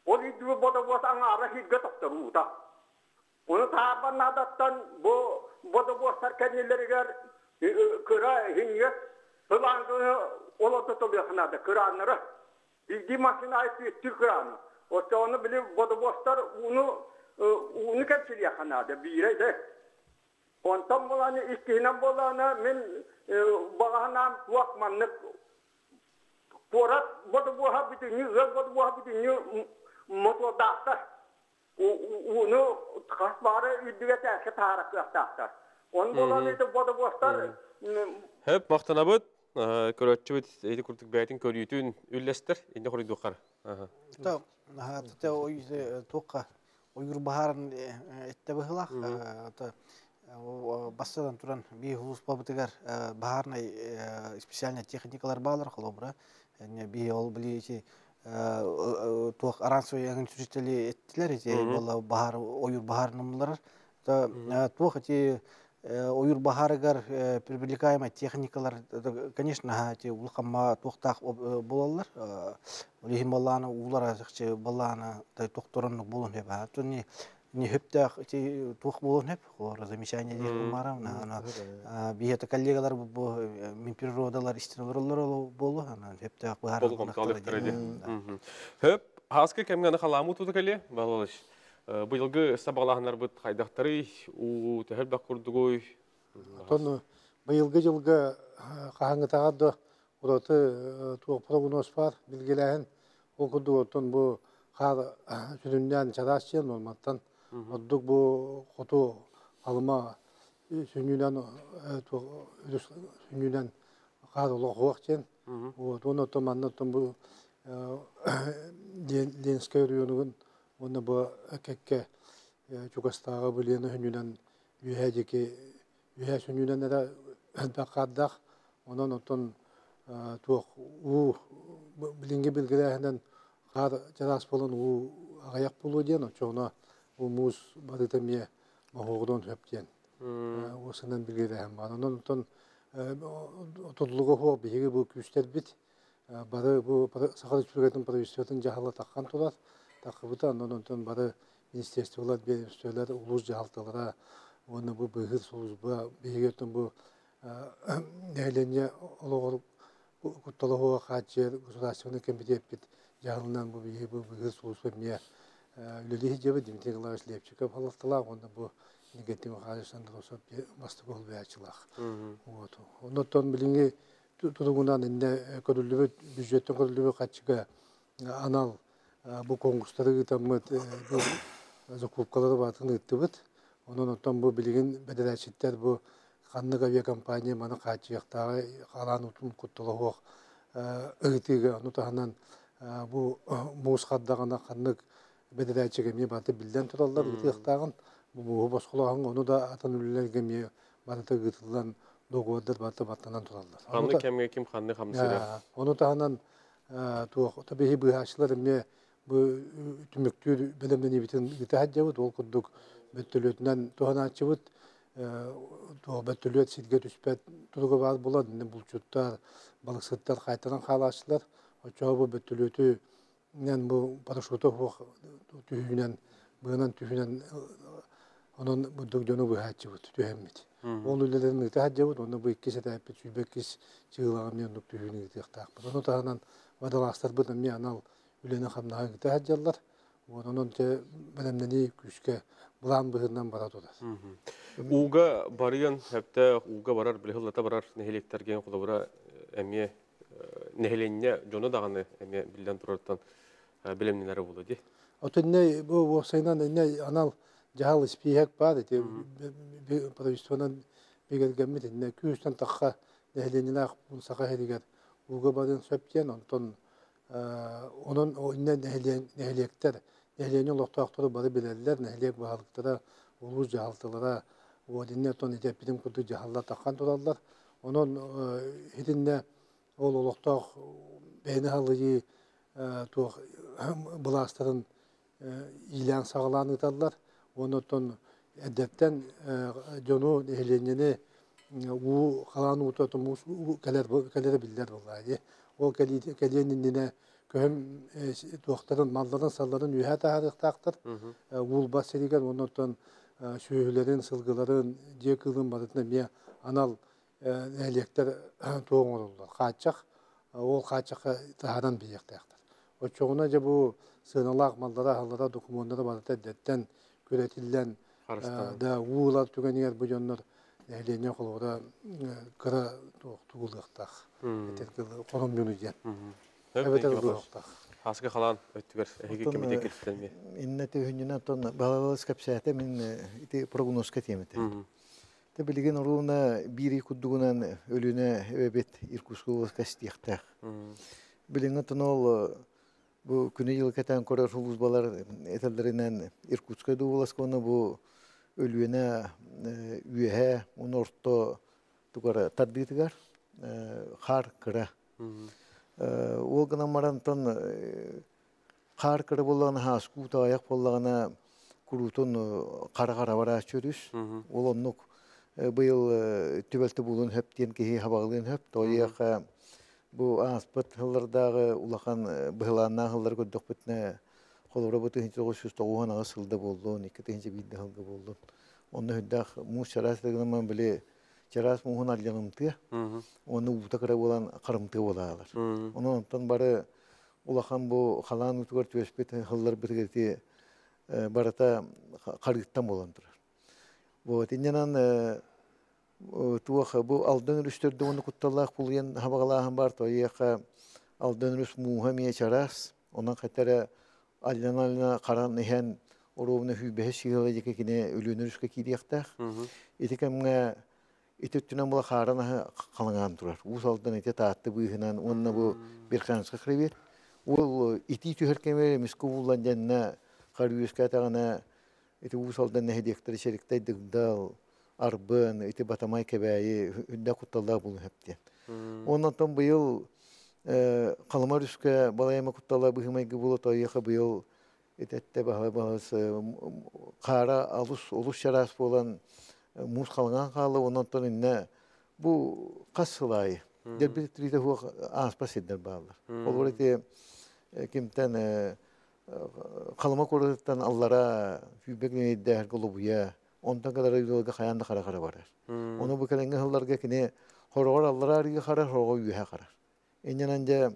O iddiyo bodu bostarına ara hidget aktar uğda. Onu taban adattan bu boşlar kendileri kıra hinyet hılandığını ola tutuluyor kınadı kıranları. Bilgi makine ait bir Türk kıranı. Onu bilip boşlar onu kepsiliyor kınadı bir yere de. Ondan bulanı istihnem bulanı men bağınam tuakmanlık Porat boşa bitiniyor, boşa bitiniyor mutlu dağıtır. Onu kasbarı üddüge tersi tarık yaktaktır. Onun dolayı da bodu bostar Hep maqtanabıt, көрөтчүбүт эти курдук бәйтин көрүйтүн үллестер, инде хоройдукар. Та туққа ойыр бахарын етті бұғылақ. Бастадан тұран бей ғылыс бабытығар бахарнай специальный техникалар бағалар қылу бұра. Бей ол білейте туқ арансой яғын сүрістелі еттілер ете ойыр бахарынымлар. Туқ ете ойыр бахарыгар привлекаемый техникалар, конечно, улқамма тоқтақ болалар. Олихим баланы улар азықчы баланы тоқтырынық болын хеп. Аттон не хептақ тоқ болын хеп. Олар замечание дейін марам. Бейеті коллегалар мен природалар истиналар болу. Хептақ бағарып. Хеп, хаскы кәмгені қаламы туды кәле? Балалыш. Быйылгы сабағлағынар бұд қайдақтары, тәхіл бақ күрдігой. Быйылгы жылғы қағаңы тағады Ураты туық прогноз бар, білгеләйін. Ол күрді оттан бұл қар сүрінден чадас жен олматтан. Оддық бұл қоту алыма сүнінен қар олы қуақ жен. Оны оттан маннаттан бұл Ленскай районығын оны бұл әкекке Чукастағы білені сүнінен үйә сүнінен әрі әлбәқ қардақ. Онан оттан туох билинге билгеләһеннән кар жарас болан агаяк болу ден очона муз барытамия махогдон хөптен осыннан билгеләһен бар онан тон тодлуга хо биге бу күстер бит бары бу сахар сүргәтен провинциятын жахала таккан турат такыбыта онан тон бары министрлыклар беришләр улуз жахалталара оны бу быгыр сузба биге тон бу нәлене ологор Кутталахуа хатчер государственный комитет бит жағылынан бұл бүйір сұлысы мия үлелі жебі Дмитрийлар Шлепчиков халықтылақ, онда бұл негативі қарышанды осы басты бол бәйачылақ. Ондықтан білінге тұтығынан инде көрілі бюджеттен көрілі қатшыға анал бұл конкурстары ғытамыд закупкалары батын ұтты бұд. Ондықтан бұл білген бәдәрәшеттер бұл Қанның авиакомпания маны қатшияқтағы қалан ұтын құттылығы ұғытығы ұнытағынан бұл мұғыз қаддағына қанның бәдірәтшіге баты білден тұралдар ұғытықтағын бұл басқылағын оны да атын үлілерге баты ұғытылдан доғуадыр баты баттанан тұралдар. Қанны кәмге кем қанны қамсыры? Ұнытағынан табиғи бұғашылар түміктер білімден ебетін ұғыты әджауыд, ол күрдік бөттілетінен тұғана атшауыд, бөттілет сидге түспәт тұрғы бар болады, бұлчуттар, балықсыттар қайтаран қалашылар, очуға бұл бөттілеті бұл парашуты түйінен, бұғынан түйінен onun bu dögdönü bu hacıvut tühemmit. Onu ülelerin ıtı hacıvut, onu bu iki sete hep sübekis çığılağım yanıp tühünü ıtı yıktaq. Onu tağınan vadalastar bu da mi anal üleni xamnağı ıtı hacılar. Onun te belemdeni küçke bulan bığından barat odar. Uga barayan hepte uga barar bilhillata barar nehelekter gen kulabura emiye nehelenine jonu dağını emiye bilden turartan bilemnilere bulu di. Oto ne bu sayınan ne anal Jahal ispiyek var idi. Pravistvanan begelgemit ne küsten takha nehelenine bunu saka hediger. Uga baran söpten ondan onun o inne nehelekter nehelenin lohtaqları bari bilerler nehelek bahalıklara ulu jahaltılara o dinne ton edep bilim kurdu jahallar takkan turallar. Onun hedinne ol lohtaq beyni halıcı tuğ bulasların ilan sağlanı tarlar. Ondan edepten jonu nehelenini u kalan utatım u keler biller vallahi. O kelyenine köhüm doktorun malların salların ühe tarıqtaqtır. Ul baserigen ondan şöhlerin sılgıların jekılın baratına bir anal elekter toğun olurlar. Qaçaq o qaçaqa tahadan biyaqtaqtır. O çoğunaca bu sınalaq mallara hallara dokumentlara baratı detten köretilen da ular tügeniyer bu jonlar ehliyene qolora kara tuğulaqtaq. Eterkil qonom yunu jen. Evet, Hasga kalan öttüger. Ege Оттон, кемите кеттен ми. инне төһүннән оттон балалас капсәтә мин ити прогнозка темете. Те билген уруна бири куддугунан өлүнә эбет Иркутского кастыхта. Билген тонол бу күнү ел кетен көрөр сулуз балар этелдеринен Иркутска дууласканы бу өлүнә үе онорто тугара таддытыгар хар кыра. Ол гына марантан қар кірі болғаны хаску таяқ болғаны күрутун қара-қара бара чөрүс. Ол оннук быйыл түбәлті болуын хөптен кеге хабағылын хөп. Тойяқ бұ аспыт хыллардағы улақан бұғыланна хыллар көддік бітіне қолыра бұты 1990 сылда болды, 2-ші бейді хылғы болды. Оны хүддақ мұз шарасыдығынан біле Чарас муһун аллянымты, оны утакыра болан карымты болалар. Онтан бары улахан бу халан утугар төспет хыллар биргети барата карыттан болан турар. Бу тиннен туах бу алдан үстөрдө оны кутталлах булган хабагалахан бар тояка алдан үс муһамия чарас, онан катара алланална каран нехен оровны хүбе шигеле жекене өлөнүрүскө кидияктах. Итекемге итеттүнен була харана калынган турар. Ус алдан ите таатты быйхынан онна бу бир ханска кырыбет. Ол ити түһөркеме миску булдан жанна карыюска тагына ите ус алдан нехдектер шериктей дыгдал арбын ите батамай кебайы үндә кутталда бул хепте. Оннан быйыл калмар үскә балайма кутталда быймайгы була таяка быйыл итетте баһалас кара алус шарас болан муз қалған қалы, онан инне бұл қасылай. Дербеттерді аспас еддер бағылар. Ол орете кемтен қалыма көрдеттен аллара фүйбегін еддер қолы бұя. Ондан қадар үйдегі қаянда қара-қара барар. Оны бұл кәленгі қылларға кене қорғар аллара арығы қарар, қорға үйе қарар. Енен анжа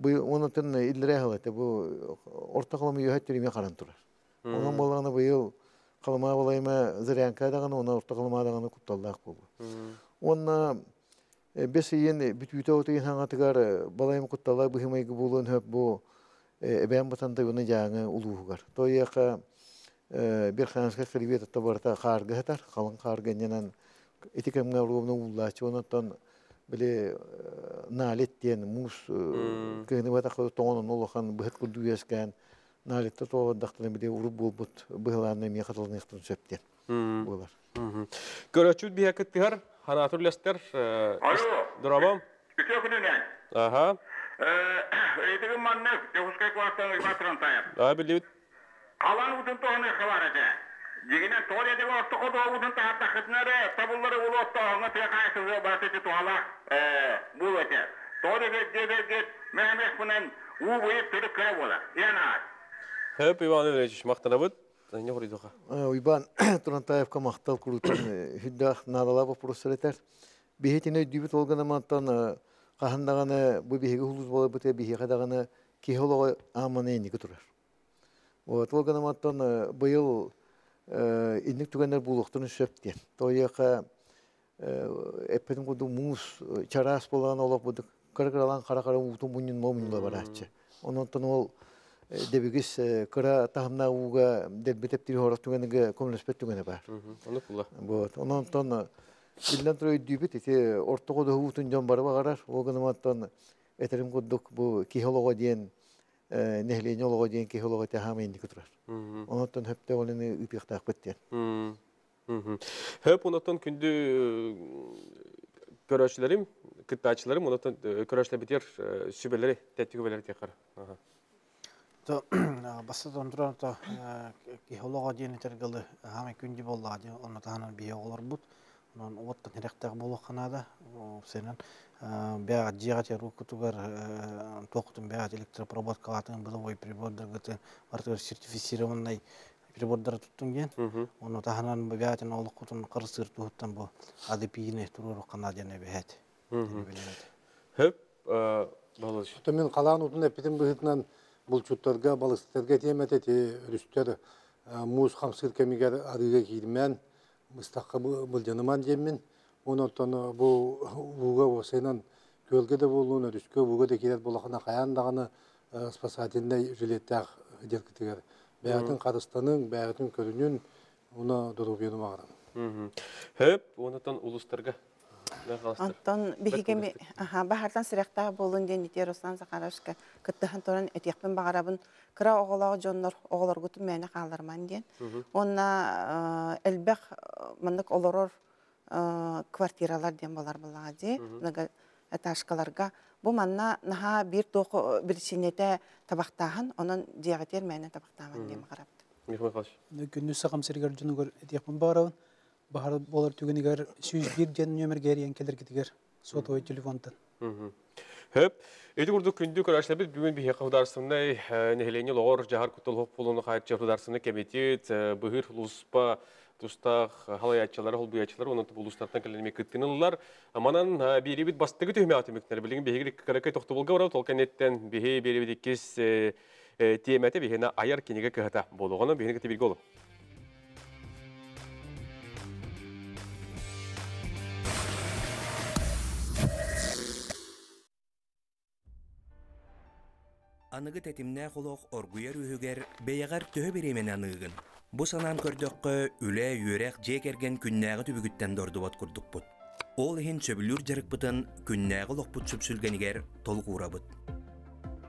онатын илдері қылады. Бұл орта қалымы үйе түріме қаран тұрар. Онан болғаны бұйыл қалыма болайма зырянка дағаны, оны орта қалыма дағаны құпталдақ болу. Онна бес ең бүтүйті отығын хаңатығар балайма құтталдақ бұхымайғы болуын хөп бұл әбән батанды оны жаңы ұлуғығар. Тойяқа бір қанысқа қырбет атта барта қарғы хатар, қалын қарғы енен етекемге ұруымны ұллачы, онаттан біле налеттен, мұз күйіні батақы тоғынан олыған бұхыт күлді өскен налетті тоғындақтылы біде ұрып болбұт бұғыланы мен қатылын еқтін сөптен болар. Көрөчүд бия кеттігер, ханатур лестер. Алло. Дұрабам? Күте күнінен. Аха. Эйтігін манны, Теғызқай қуаттан ұйбатырын тайып. Білеуіт. Қалан ұтын тоғыны қылар әте. Дегенен тоғыр едегі орты қоды ұтын тағатта қытынары, табылары ұлы оттағына түйеқайсызы басеті туғалақ бұл әте. Тоғыр едегі мәмек бұнан ұйып түрік кірі болар. Янағат. Хөп, Иван Ильич, мақтана бұд. Не құрыдыға? Уйбан Турантаевка мақтал күрутын хүддақ надала вопросыр етер. Бейхетіне дүйбіт олғаны мақтан қағындағаны бұл бейхеге хұлыз болы бұты бейхеге дағаны кейхолығы аманы ендігі тұрар. Олғаны мақтан бұйыл ендік түгендер бұлықтың сөптен. Тойяқа әппетін құлды мұз чарас болған олық бұдық. Кыргыралан қара-қара ұтын бұнын момынла баратшы. Онықтан ол дебегіс кыра тахымна уға дәлбетептері хорық түгенігі көміліспет түгені бар. Оны құлла. Онықтан білден тұрай дүйбет, орта қоды ұтын жан бары бағарар. Оғыныматтан әтерім құддық бұл кейхолуға дейін, нәхлейін олуға дейін кейхолуға тәхам ендікі тұрар. Онықтан хөпте олыны үпіқтақ бөттен. Хөп, онықтан күнді көрәшілерім, кітпәтшілерім, онықтан көрәшілер бітер сүбелері, тәттігі бәлері текқар. Басты дондыран кейхолуға дейін етергілі ғамай күнді болуға дейін, оны тағынан бейе олар бұд. Onun ovattan heraqtaq boluq qanada. Senen бәға жиғат яру күтігер тоқтың бәға электропроводка атын бұлы прибордар гытын артығыр сертифицированный прибордар тұттың ген. Оны таханан бәғатын олық құтын қырсыр тұғыттан бұл адепиіне тұрыр қанадияны бәғат. Хөп, балыш. Мен қалан ұтын әпетін бұғытынан бұл чүттарға, балыстарға темет әте үрістер мұз қамсыр кәмегер адыға кейдімен, мұстаққа бұл жаныман жеммен. Онықтан бұл ұға осайынан көлге де болуын, үріске ұға да келер болақына қаяндағыны спасательный жилеттах делкетигер. Бәйтін Қарыстаның, бәйтін көрінен, оны дұрубені мағыран. Хөп, онытан улустарға. Антон бихигеми бахартан сирактаа болун ден ите Руслан Захаровска кыттыхан торан этиякпен багарабын кыра оголоо жоннор оголоргутун мэне калдырман ден. Онна элбек мындык олорор квартиралар ден болар булагади. Мына этажкаларга бу манна наха бир току бир синете табактахан, онун диагатер мэне табактаман ден багарапты. Михмахаш. Күнү сагам сиргер жонугөр этиякпен багарабын. Bahar bolar tügeniger 101 den nömer geriyen keler gitiger sotoi telefondan. Höp, eti kurduk kündü körәшләр бит бүген бихе кавдарсындай нехлене логор жахар кутулып болуны кайт жахдарсыны комитет быгыр луспа тустах халаячылар холбуячылар оны булустардан келеме кыттынылар. Манан бири бит бастыгы төһмәте мектәр билген бихе каракай токтубулга бара толканеттен бихе бири бит кис темәте бихене аяр кинеге кыта болгоны бихене кете билге болуп. Анығы тәтімнә құлық оргуяр үйігер бейағар төһі беремен анығын. Бұ санан көрдөккі үлі үйерек жекерген күннәғы түбігіттен дорды бат күрдік бұд. Ол ең сөбілір жарық бұтын күннәғы лоқпұт сүпсүлгенігер толық ұра бұд.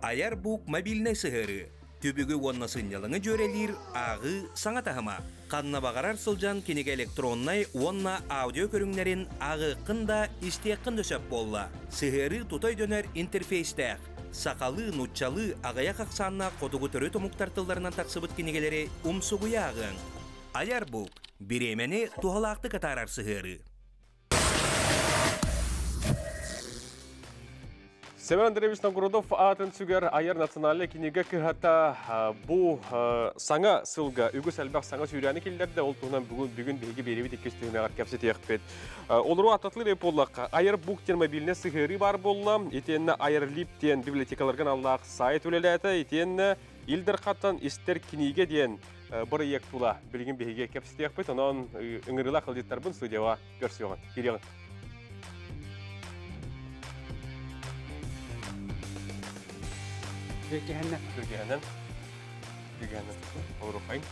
Аяр бұқ мобильный сығыры. Түбігі онна сынялыңы жөрелер ағы саңа тағыма. Қанна бағарар сылжан кенеге электроннай онна аудио көріңлерін ағы қында истеққын дөсөп болла. Сығыры тұтай дөнер интерфейстәқ. Сақалы, нұтчалы, ағая қақсанна қодығы түрі томуқтартыларынан тақсыбыт кенегелері умсуғыя ағын. Аяр бұл, біремені туғалақты қатарар сығыры. Семен Андреевич Новгородов атын сүгер аяр национальный кинеге кыхата бу саңа сылга үгіс әлбәқ саңа сүйрәні келдерді ол туғынан бүгін бейге беребет еккестігіне ғаркепсе тияқпет. Олыру ататлы реп боллаққа аяр буктен мобильне сығыры бар болла, етенні аяр липтен библиотекаларған Аллах сайт өлеләті, етенні илдір қаттан істер кинеге ден бір ек тула білген бейге кепсе тияқпет, онан үңіріла қылдеттар бұн студияға көрсі оған. Кереғын. Türkiye'den olur hayır.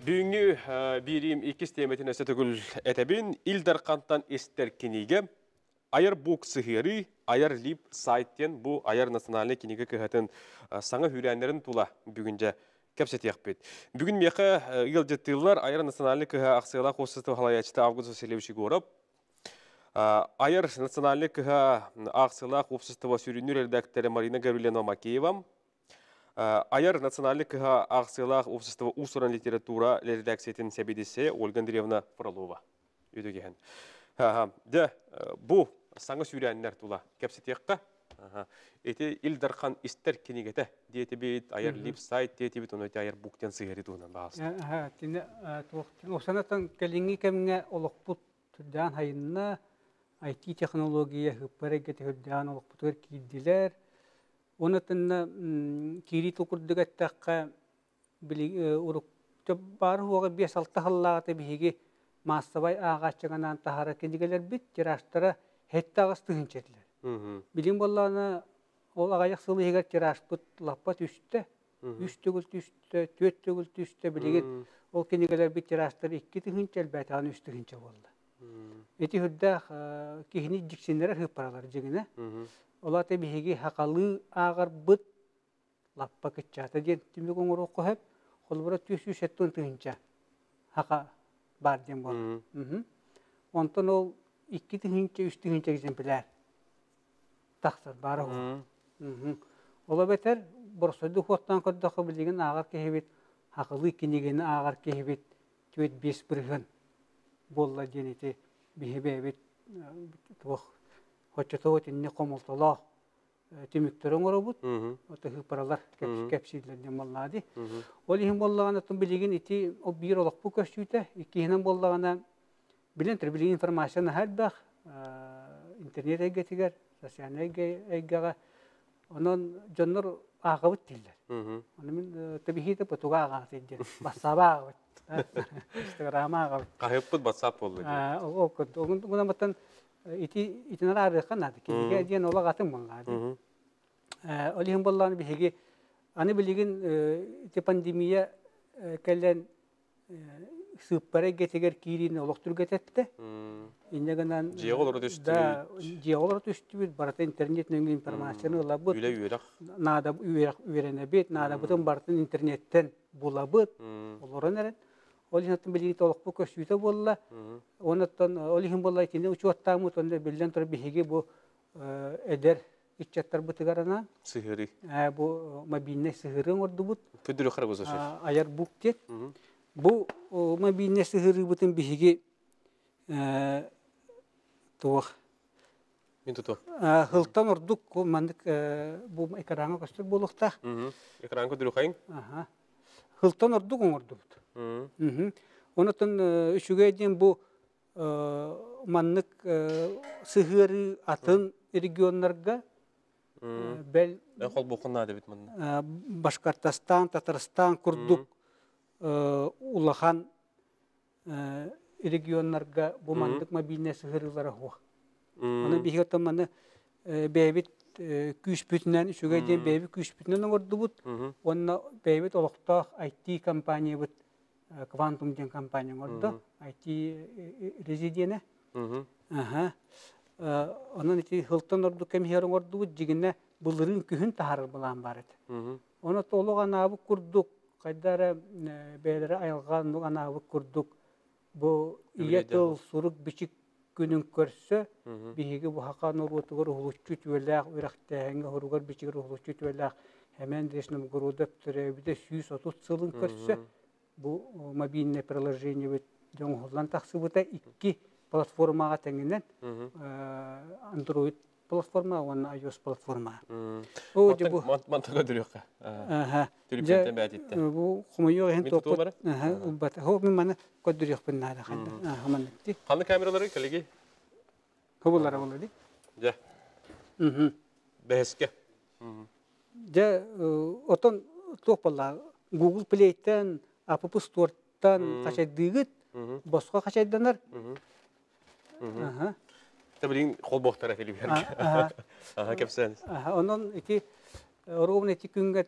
Düğünü birim iki istemetine setugul etebin ilder kantan ister kinige ayar buk sihiri ayar lip saytten bu ayar nasyonalne kinige kıhatın sana hürenlerin tula bugünce kepset yakbet. Bugün meke yılcıttılar ayar nasyonalne kıha aksiyala kosıstı halayaçta avguzu selevşi gorab. Ayar национальный акциялар общества сүйренер редакторы Марина Гавриленова Макеева. Ayar национальный акциялар общества усуран литература редакциятын сәбедесе Ольга Андреевна Фролова. Өтөгеген. Бұл саңы сүйренер тула кепсетекқа. Эти илдархан истер кенегете диете бит ayar лип сайт диете бит оны ayar буктен сыгыры туынан бағасы. Осанатан келинги кемге олықпут түрден хайынна IT технология хыппарегет хүрдән олық бұтыр кейділер. Онытынна кейри тұқырдығаттаққа ұрықты бары оғы 5-6 қаллағаты бейге массабай ағашчығанан тахара кендігелер бит, тираштары хетті ағыз тұхынчетілер. Білім болағына ол ағаяқ сылы егер тираш бұт лаппат үсті, 3 түгіл түсті, 4 түгіл түсті білеген ол кендігелер бит тираштары 2 тұхынчел бәтаған 3 тұхынчел болды. Эти хүрдәк кихини диксенлер хыпаралар жигине. Ола тебиги хакалы агар бут лаппа кычата ден тимди коңор окуп, холбора 370 тыгынча хака бар ден бол. Онтон ол 2 тыгынча 3 тыгынча экземпляр тахсар бар ол. Ола бетер борсоду хоттан коддакы билген агар кехебит хакалы кинигени агар кехебит 5 бирген болла денете бихебебит тох хочтот инне комолтоло тимиктерен оробут отохы паралар кепсидлерден боллади ол ихин боллагана тун билеген ити о бир олоқ бу көчүтө икинен боллагана билен билген информацияны хәлбах интернет эгетигер социальный эгега онон жоннор агыбыт дилер аны мен табихите потуга агатыдды басаба Instagram'a Kahıppıt WhatsApp oldu. Okut. Ondan итинер арықан ады. Кенеге ден ола қатын болғады. Олиһин болланы биһиги аны билигин ити пандемия кэллен сыппара гетегер кирин олоқтур гететте. Иннегенан Жеолор түстүбүт барата интернеттен информацияны лабыт. Үле үйрәк. Нада үйренебит, нада бутын бартын интернеттен булабыт. Олорон эрен. Олиһин билигин толуқпу көсүйтө болла. Онаттан олиһин болла итине учуаттамыт онда билден тур биһиги бу эдер иччаттар бутыгарана. Сыгыры. Бу мобильный сыгырын ордубут. Көдүрү харабыз ошо. Аяр бук тет. Бу мобильный сыгыры бутын биһиги туох. Мен туту. Хылтан ордук мандык бу экранга көстөр болуктак. Экран көдүрү хайын. Хылтан ордук оңордубут. Онотон үшүгө дейин бу маннык сыгыры атын регионнарга бел Кол букунна дебит мында. Башкортостан, Татарстан, Курдук улахан регионнарга бу мандык мобильный сыгырылары хуак. Аны бихиотон маны бэбит күшпүтүнөн үшүгө дейин бэбит күшпүтүнөн оңордубут. Онна бэбит олоктоох IT компания бут Квантум ден компания оңордо. IT резидиене. Онон ити хылтан орду кемхер оңордубут жигине булырын күһүн тахарыр булан бар эти. Оны толуган абы курдук, кайдара бәйләре айылган абы курдук. Бу иятыл сурук бичик күнүн көрсө, биһиги бу хакан урутугар улуччут велак, урактагы хуругар бичигер улуччут велак, hemen дешнем городап төрөбүдө 130 сылын көрсө, бу мобильное приложение бит жоңгулан таксыбыта 2 платформага теңинен Android платформа, он iOS платформа. О, жебу мантага дөрөккө. Телефондон бәдитте. Бу кумуйо ген топот. Бат. Хо мен мана көдөрөк биннада ханда. Хаманти. Кандай камералары коллеги? Хобулар болду. Ja. Бәскә. Ja, отон топалар Google Play-тен, App Store-тан качайдыгыт, башка качайданар. Табилин холбохтар телевизор. Кепсен. Онон ити ровно ити күнгө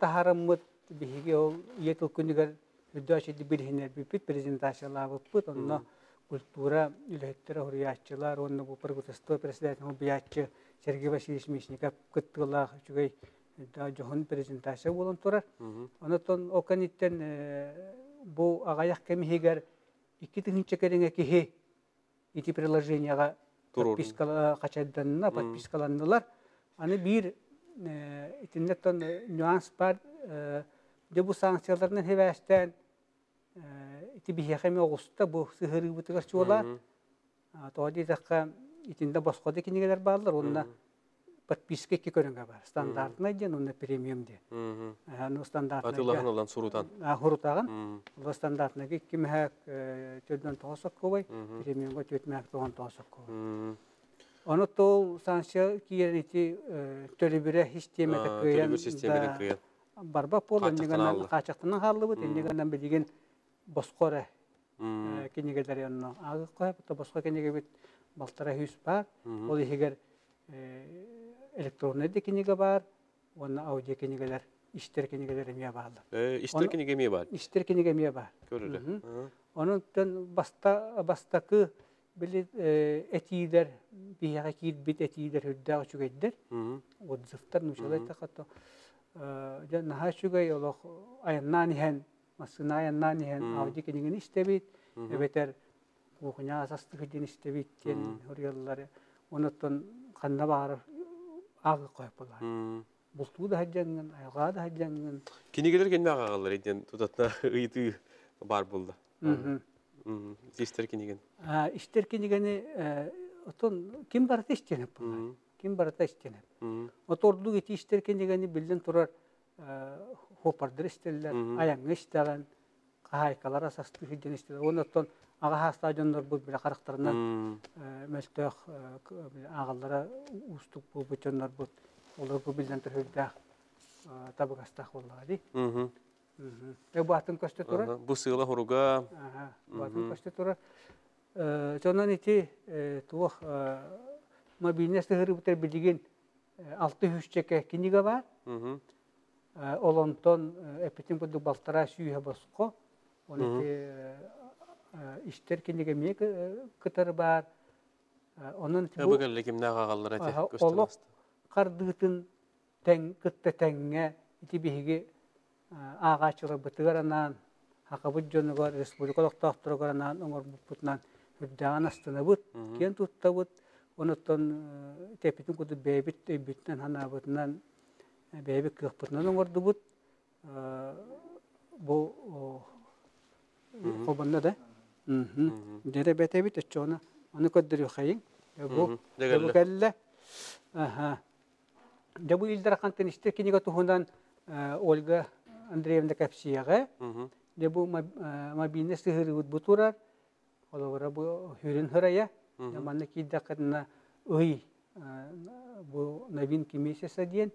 тахараммыт биһиги ол етил күнүгөр үдөчү билһинер бипит презентациялар буппут. Онно культура үлеттер хуриячылар, онно бу программасты президент Хубиячы Сергей Васильевич Мишников кыттылар чугай да жохон презентация болон турар. Онотон оканиттен бу агаяк кемигер 2 тыгынча кереңе кихи ити приложенияга подпискала качайданна подпискаланнылар. Аны бир интернеттен нюанс бар. Бу санкциялардан хебәстән ити бихәме огыста бу сыгыры бутыгар чула. Тоди такка итинде башка да кинегелер барлар. Онда подписка ки көрөнгө бар. Стандартына ден, онда премиум де. Ну стандартына. Атылган олдан сурутан. Хурутаган. Ол стандартына кимәк төдөн тосок кобай, премиумга төтмәк тоган тосок кобай. Оны тол санкция киерити төлөбүрө системада көйөн. Барба пол нигенен качактынан халыбыт, нигенен билген босқора кинегелер янна. Агы коюп, босқа кинеге бит балтара хүс бар. Ол егер электронный кинеге бар, оны аудио кинегелер, иштер кинегелер эмне бар. Иштер кинеге эмне бар? Иштер кинеге эмне бар. Көрүлө. Онун бастакы били этидер, бияга кит бит этидер хүддө чугайдер. Отзывтар нушалай такато. Я нахашугай олох аяннан хен, масына аяннан хен аудио кинеген иштебит. Бетер кухня асасты хидин иштебит кен хорьяллары. Онуттан канна бар агы коюп булар. Бултуу да хаджанган, айга да хаджанган. Кинегелер келме агалар эден тутатна ыйты бар булду. Иштер кинеген. Иштер кинегени отон ким бар иштенеп булар. Ким бар иштенеп. Оторду ити иштер кинегени билден турар хопардыр иштелер, аяңы иштеген, кайкалар асасты хидин иштелер. Онуттан ага стадиондар бу бир карактарынан мөлтөк агаллара устук бу бөтөннөр бу олар бу билден төрдө табыгастак болду. Бу атын көстө турар. Бу сыйла хоруга. Бу атын көстө турар. Сонан ити туох мобильный сыгыры бутер билеген 600 чеке кинига бар. Олонтон эпитин буду балтара сүйе баско. Оны иштер киниге мек кытары бар. Onun bu gellekim ne ağallar ete göstermez. Olok kardığıtın kıtta tenge iti bihigi ağaçları bıtıgaranan hakabut jonugar respublikalak tahtırgaranan onur butnan hüddağın astına but kiyen tutta but onuttan tepitin kudu bebitten hana butnan bebik kıhputnan onurdu but bu kobanda da dere bete bit açona onu kaddırıyor kayın bu kelle bu ildar kanten işte kini gatuhundan Olga Andreevna Kapsiyaga bu mabine sihiri buturar olara bu hürün hıraya yamanı ki dakatna bu navin kimiyesi diyen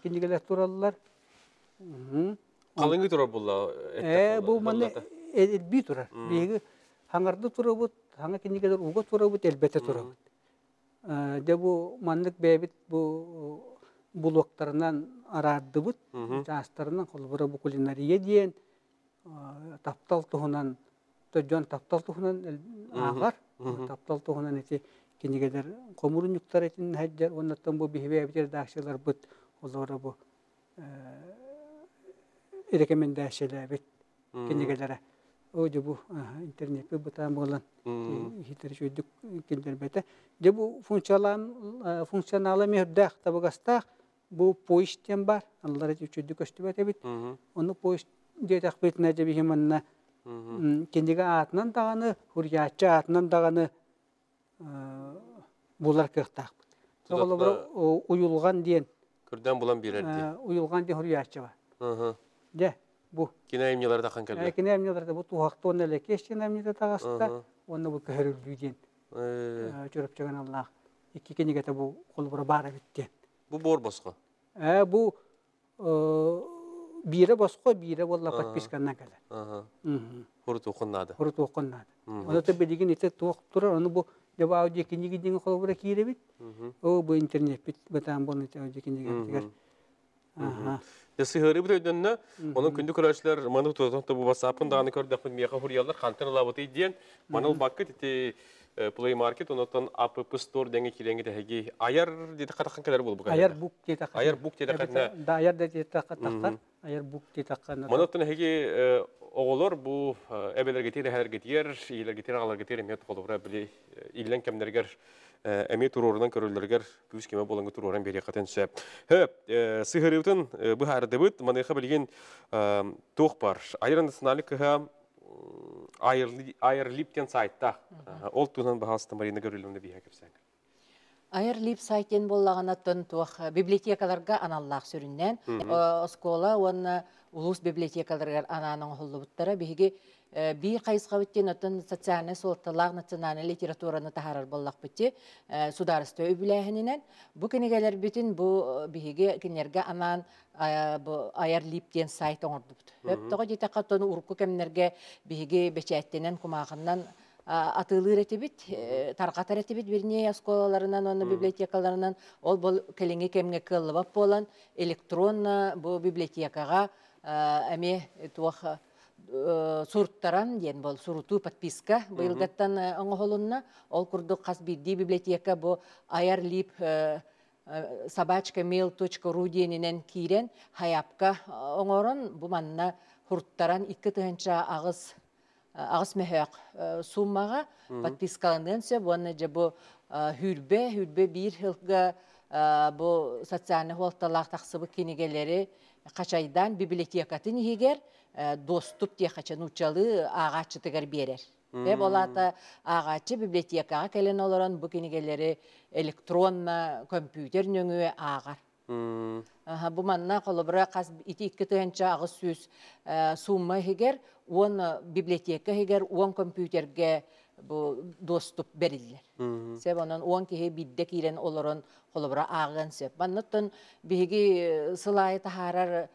kini gelir turallar kalıngi turar bulla bu manne bir turar bir hangarda turabut hanga kini gelir uga turabut elbette turabut de bu manlık bebit bu buloklarından arardı but jastarından kolbura bu kulinariye diyen taptal tuhunan tojon taptal tuhunan ağar taptal tuhunan eti kini gelir komurun yuktar etin hajjar ondan bu bihve bitir daşlar but olara bu rekomendasyalar bit kini gelere o bu internet bu tam olan hitar şuyduk kinler bete de bu fonksiyonel mehdah tabagasta bu poistem var anlara şuyduk östü bete bit onu poist diye takbit nece bihimanna kindiga atnan dağını huriyatça atnan dağını bular kırtak oğlu uyulgan diyen kürden bulan birer diye uyulgan diye huriyatça var de bu kinayimniler da kankallar kinayimniler da bu tuhakton ele keşkinayimniler da gasta onu bu kahırlıydın çorap çagan Allah iki kinigete bu kolbura bara bitti bu bor bosko bu bire bosko bire valla patpiskandan kalar Hurutu okunnadı onu da bilgin ite tuhak turar onu bu devam diye kinigidin kolbura kire bit o bu internet bit batan bunu diye kinigete Sihiri bu töydenine, onun kündük öğrenciler manıl tutup bu WhatsApp'ın dağını kördük miyaka huriyalar kantin labıtı diyen manıl bakıt iti Play Market ondan App Store denge kirengi de hegi ayar dedi katakan kadar bul bu kadar. Ayar book dedi katakan. Ayar book dedi katakan. Da ayar dedi katakan. Ayar book dedi katakan. Manıl hegi oğullar bu ebeler getirir, her getirir, iyiler getirir, ağlar getirir, miyat olur bile illen kemlerger Emet turorundan körüllerger büyük kime bolanı turoran beri katense. Sihiriyutun bu harda bit manayxa bilgin toq bar. Ayran sınalik ha Ayarlipten saytta. Ol tunan bahasında marina görülümde bir hakepsen. Ayarlip sayten bollağanattan tuaq bibliotekalarga anallaq sürünnen. Oskola onu ulus bibliotekalarga ananın hullubuttara bihigi bir kayısqa bitti notun sotsialne soltalaq nasional literaturаны taharar bollaq bitti. Sudarıstı öbüləhinindən. Bu kinigeler bütün bu bihigi kinerge anan bu Ayarlipten sayt oňurdubut. Hep toğa jete qatonu urku kemnerge bihigi beçättenen kumağından atılır etibit, tarqatar etibit birine skolalarından, onu bibliotekalarından, ol bol kelingi kemge kıllıbap bolan elektron bu bibliotekaga eme tuaq surttaran diyen bol surutu подписка bıyılgattan oňholunna ol kurduk qas biddi biblioteka bu Ayarlip sabachka.mail.ru diyeninen kiren hayapka oňoron bu manna hurttaran 2 tığınça ağız mehaq summaga подпискаландан söp onu bu hürbe bir hılga bu sotsialny holtalaq taqsıbı kinigeleri qaçaydan bibliotekatın higer dostup diye qaçan uçalı ağaççı tıgar berer. Ve bolata ağaççı bibliotekaga kelen olaran bu kinigeleri elektron kompüter nöngü ağar. Bu manna kolobra qas iti 2 tığınça ağız süz summa higer on biblioteka higer on kompüterge bu dostup beriller. Seb onun on kihe bidde kiren olaran kolobra ağan seb. Mannaton bihigi sılay taharar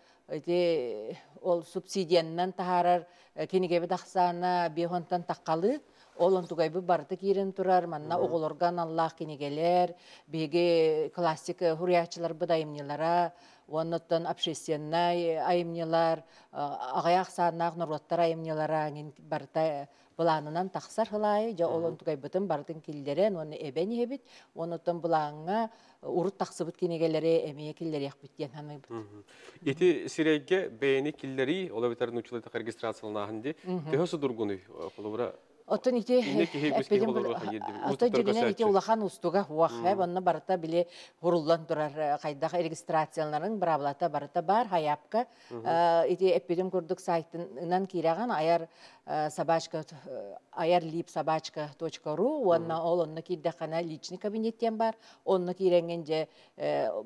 ol subsidiyandan taharar kinigebe daqsana bihontan taqalı Олон тугайбы барды кирен турар, манна оголорган Аллах кинегелер, беге классик хуриячылар быдайымнелара, оннотон общественный айымнелар, агаяк сааннаак нуроттар айымнелара, барта буланынан тахсар хылай, жа олон тугайбытын бардын киллерен, оны эбен ебит, оннотон булаңга урут тахсыбыт кинегелери эмие киллери якбиттен ханыбыт. Эти сирейге бейни киллери, ола битарын учулайта регистрацияланахынди, төһөсү дургуну, колобра. Отон ите ото жигинен ите улахан устуга хуах, онна барата биле хуруллан турар кайдах регистрацияларын браблата барата бар хаяпка ите эпидем курдук сайтынан кираган аяр собачка ayarlipsobachka.ru онна ол онна киддахана личный кабинеттен бар, онна киреңенже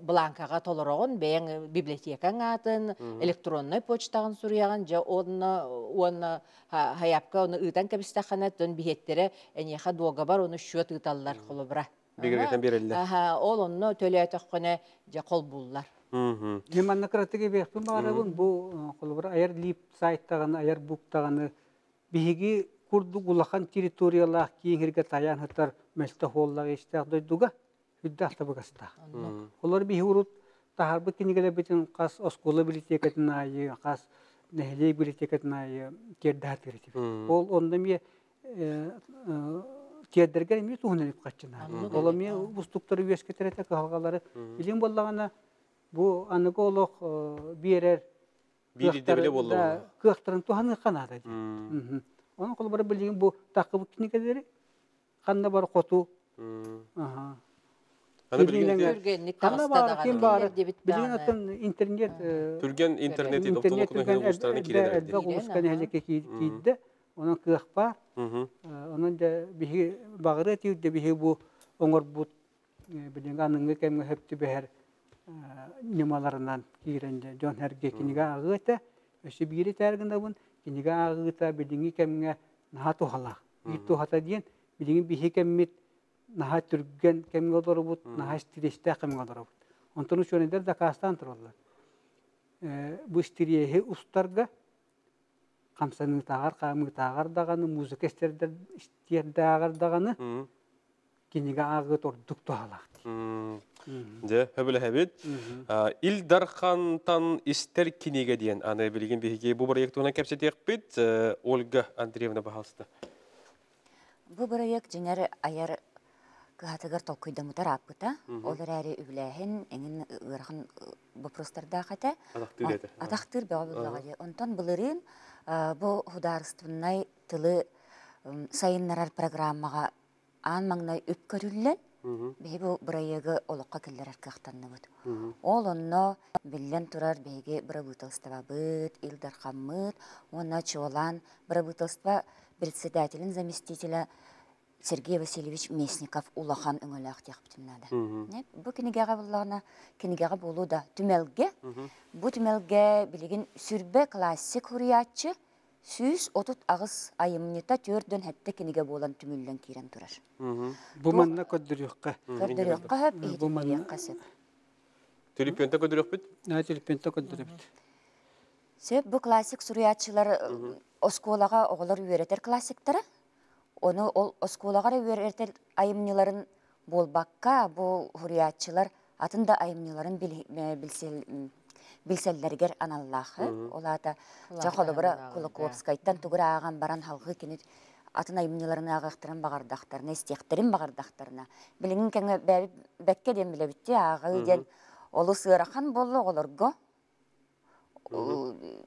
бланкага толорогон бең библиотекаң атын, электронный почтагын суряган же онна хаяпка оны ытан кабистахана тон бихеттере энеха дуога бар, оны шөт ыталлар колобра. Бигерден береллер. Ол онна төлөтөккөне же кол буллар. Неманна кратыгы бехпин барабын бу колобра ayarlip сайттаган ayarbook-таганы биһиги курдук улахан территориялах киңирге таян хатар мөлтө холлага иштак дойдуга хүддахта багаста. Олар биһи урут тахарбы кинигеле битин кас оскола библиотекатын айы, кас нехлей библиотекатын айы кердат керетип. Ол онда ме тиядерге ме туһунып качына. Олар ме устуктары вескетерете калгалары билим боллагана бу аныголох берер Билдебеле болду. Кыктырын туханы канада. Onun kolları bildiğin bu takıbı kinikeleri kanna var kotu. Kanna var kim var? Bildiğin atın internet. Türgen interneti doktorlukuna hene uluslarına kireler. Evet, uluslarına heleke kiydi. Onun kıyık var. Onun da bir bağırı etiyor da bir bu onur bu bildiğin anını kemge hepti beher nemalarından kirence John Herge kiniga ağıta. Öşü biri terginde bun. Kiniga ağıta bildiğin kemge naha tuhala. Bir tuhata diyen bildiğin bir kemmet naha türgen kemge dorobut, naha stirişte kemge dorobut. Ondan şu nedir de kastan tururlar. Bu stiriyehi ustarga kamsanın tağar, kamı tağar dağını, müzik ister dağar dağını kiniga ağıt orduk tuhala. De, böyle hebit. İldarxan'tan ister kiniga diyen anı bilgin bir bu proyektuna kapsatıyık bit. Olga Andreevna bahalsıda. Bu proyekt jener ayar kıhatıgar tokuyda mutar apıta. Olur eri üblehin, engin ırğın bu prostarda kata. Adaktır edi. Adaktır bağlılağı. Ondan biliriyim bu hudarıstıvnay tılı sayınlarar programmağa anmağına öp körüllen. Bu burayı olukka killer arkaktanı bud. Olunno billen turar bege brabıtılstava bud, ildarxamıd, ona çoğulan brabıtılstava председателин заместителя Сергей Васильевич Местников улахан öngölək deyəptimnadı. Bu kinigəğə bulağına kinigəğə bolu da tümelge. Bu tümelge bilgin sürbe klassik huriyatçı süz otut ağız ayımnita tördön hətta kinigə bolan tümüllen kiren turar. Bu manna köddürüqqa. Köddürüqqa hep ehdiyaqqa sep. Tülipyonta ködürüq bit? Ne tülipyonta köddürüq bit. Sep bu klassik suriyatçılar oskolağa oğlar öğretir klassiktara. Onu oskolağa öğretir ayımniların bolbakka bu huriyatçılar atında ayımniların bilsellerger anallağı. Ola da Çakolobra Kolokovskay'tan tuğra ağan baran halkı kinit atın ayımniların ağıqtıran bağırdaqtarına, istiyaktarın bağırdaqtarına. Bilinin kenge bekke den bile bitti ağı den olu sığırakan bollu olurgu.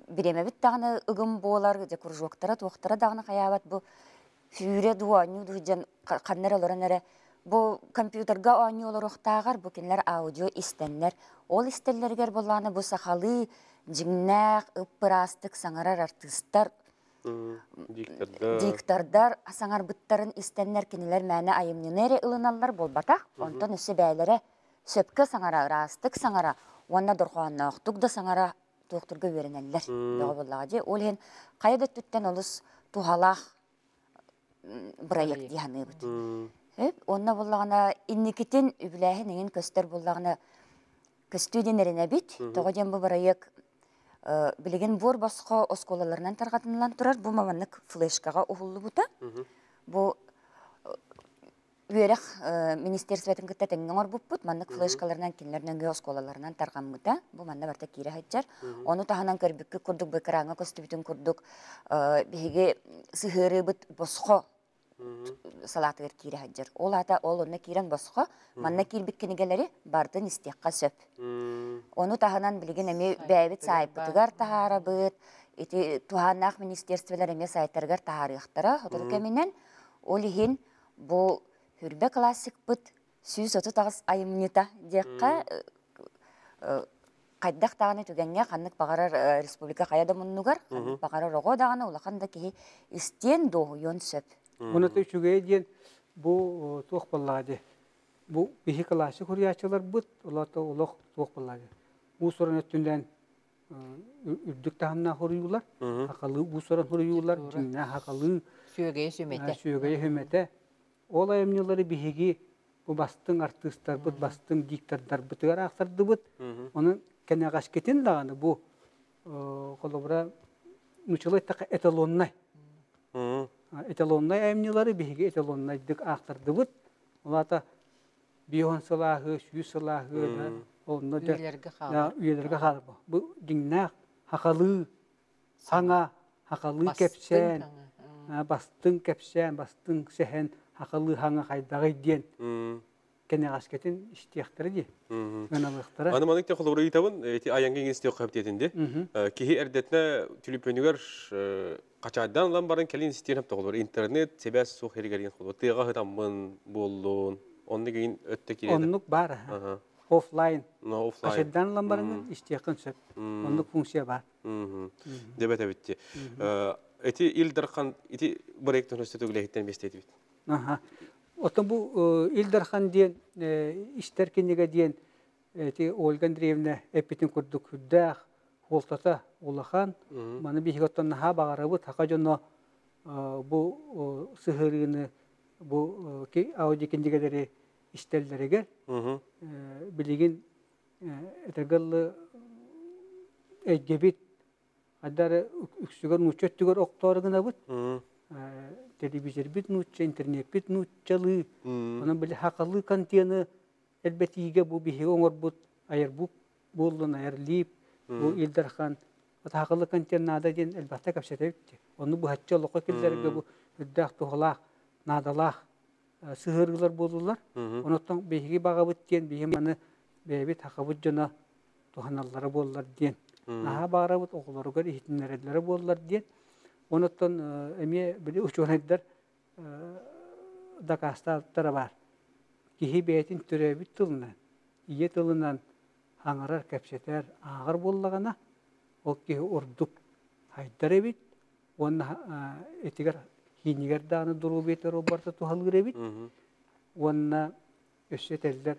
Biremebit dağını ıgım boğular, kurjoktara, toğtara dağını kayabat bu füre duanyu dujan kanlar olaran ere bu kompüterga anyu olur oktağar bu kinler audio istenler. Ol istenlerger bolağına bu sahalı jingnak, ıppırastık sangarar artistlar diktardar sangar bıttarın istenler kinler mene ayımını nere ılınallar bolbata. Ondan üsü beylere söpke sangara rastık sangara ona durğanna oqtuk da sangara doktorga verenler. Doğrulladı. Ol hen qayda tütten olus tuhalaq proyekt diyanı bud. Hep onna bollağına innikitin üblähinin köster bollağına köstüdenlerine bit. Toğajan bu proyekt bilgin bor basqa oskolalarından tarqatınlan turar. Bu mamanlık flashkaga uhullu buta. бу Үерек министерствотын кытта теңгеңор буппут, маннык флешкаларынан кинлернен гео школаларынан таргамгыта, бу манна барта кире хайчар. Оны таханан көрбүккө курдук бекаранга көстүбүтүн курдук, биге сыхырыбыт босхо салатыр кире хайчар. Ол ата ол онна кирен босхо, манна кирбик кинигелери бардын истекка сөп. Оны таханан билген эми бәйбит сайыппытыгар тахарабыт, ити туханнак министерстволар эме сайттаргар тахарыяктара, хотор кеминен ол ихин бу Хүрбе классик бұд сүйіз оту тағыз айымнета деққа қайдақ тағаны түгенге қанық бағарар республика қаяда мұннығар, қанық бағарар оғы дағаны олақанда кейі істен доғыйон сөп. Мұнаты үшіге дейін бұл тоқ баллады. Бұл бейі классик хүрячылар бұд, олаты олық тоқ баллады. Бұл сұрын өттінден үрдік тағына хүрюлар, хақалы бұл сұрын хүрюлар, жинна хақалы сүйеге хүмете. Ол айымнылары бігеге бұл бастың артыстар бұд, бастың диктардар бұтығар ақсарды бұд. Оның кәне қашкетін дағаны бұл қолыбыра нүчілі эталоннай. Эталоннай айымнылары бігеге эталоннайдық ақсарды бұд. Ол ата бейон сылағы, сүй сылағы, үйелерге қалып бұл. Бұл деңнақ, хақалы, саңа, хақалы кәпсән, бастың кәпсән, бастың сәхен, Ақылы хаңа қайдағы ден кәне қашкетін іштияқтары де. Аны манықта қолыбыры етабын, аяңген істеу қабітетінде. Кейі әрдетіне түліпөнігер қачадан олан барын кәлін істейін апта қолыбыры. Интернет, себәс соқ ергерген қолыбыры. Тыға ғытамын болуын. Онны кейін өтті келеді. Оннық бар. Офлайн. Қачадан олан барын іштияқын сөп. Оннық функция бар. Дебет әбітті. Эти илдархан, эти проект университеті үләйттен бестейді бит. Отын бұл Илдархан дейін, іштер кенеге дейін Ольга Андреевна әппетін күрді күрдәқ, олтата олахан. Маны бейгі оттан наға бағарабы, тақа жоны бұл сығырыны, бұл ауди кенегелері іштелдерігер. Білеген әтіргілі әйгебет, адары үксігер, нүчеттігер оқтарығына бұд. Телевизор бит нучча, интернет бит нуччалы. Onun böyle hakalı kantiyeni elbette bu bir oğur bu ayar bu bulun ayar lip bu ildarhan. O hakalı kantiyen nada diyen elbette kapsete bitti. Onu bu haçça loka killerge bu hüddak tohlak, nadalak, sığırgılar bulurlar. Ondan bir bağa bittiyen bir manı bir takabut cana tohanalları bulurlar diyen. Naha bağa bit oğulları gör ihtimlerleri bulurlar diyen. Ondan emiye böyle uçuğunaydılar dakastları var. Kihi beyetin türevi tılınan, iye tılınan hangarar kapseter ağır bollağına o kihi orduk haydar evit. Onun etigar hiniger dağını duru beter o barda tuhalgır evit. Onun össeteller,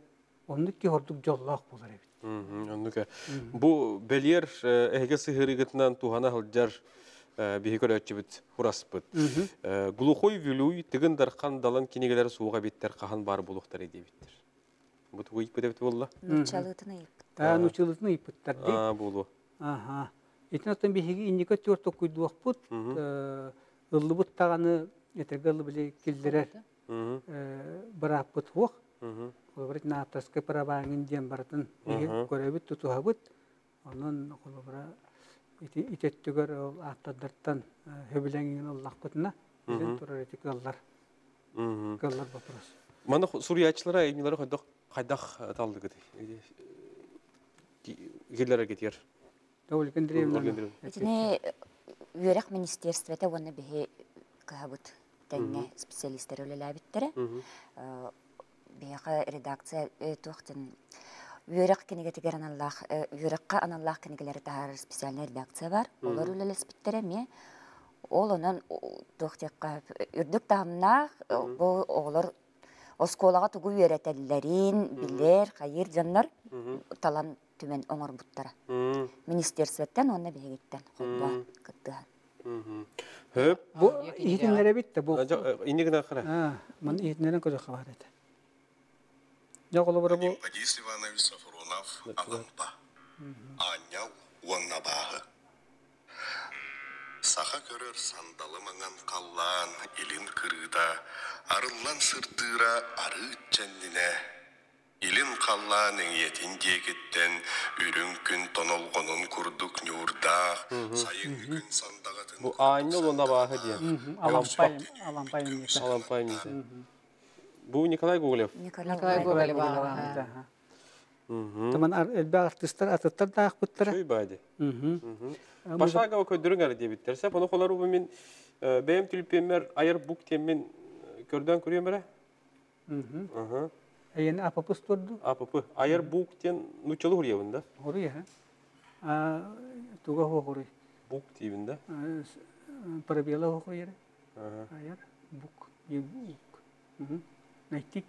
onu ki orduk jollak bular evit. Bu beliyer ehge sihirigetinden tuhana halcar бихикөр өтчүбүт хураспыт. Глухой вилуй тыгын дарқан далан кинегелер суға беттер қахан бар болуқтар едебиттер. Бұт ұйып бөдебіт болла? Нучалытыны иппыт. Нучалытыны иппыттар дей. Болу. Етін аттан бихиги инника төрті көйді оқпыт. Ұлы бұт тағаны етергілі біле келдерер. Бірақ бұт оқ. Қолыбырет наптасқа парабаңын ден бартын. Көребіт тұтуға бұт. Onun қолыбыра İtettüger ahtadartan höbilengen Allah kutuna bizden turareti gallar. Gallar baparas. Mana Suriyaçılara eğimleri qaydak taldı gidi. Gillere getiyer. Davulkendiriyelim. İçine yörek ministerstwete onu bihi kahabut tenge spesialistler öyle bittere. Bihi redaksiya tuğtin Yörek kenegeti Allah, yörekka anallah kenegeleri tahar spesialne redaksiya var. Olar öyle spittere mi? Onun doktekka ürdük tamna bu olar oskolaga tugu yöretellerin bilir, hayır canlar talan tümen onar buttara. Ministerstvetten ona behegitten kolba kıttıhan. Bu ihitinlere bitti bu. İnegin akıra. Man ihitinlerin koca kavar edi. Борис Иванович Сафронов Алампа. Аня Уаннабаха. Саха көрөр сандалы маңан қаллан, илин кырыда, арыллан сыртыра ары чәндіне. Илин қаллан еңетін дегеттен, үрін күн тонолғонын күрдік нюрдақ, сайын күн сандағатын... Бұл айны олында бағы дейін. Алампай мейті. Бұл Николай Гоголев. Николай Гоголев. Таман элбе артисттар атыттар да ақпыттары. Шөй бады. Башаға көдірің әрі дебіттерсе, бұны қолары бұл мен бәйім түліппемер айыр бұқ теммен көрден көрем бәрі? Әйені апапы стұрды? Апапы. Айыр бұқ тен нүчелі ғұревында? Ғұры, туға ғұры. Бұқ дейбінде? Парабела ғұры ері. Айыр бұқ. Нәйттік.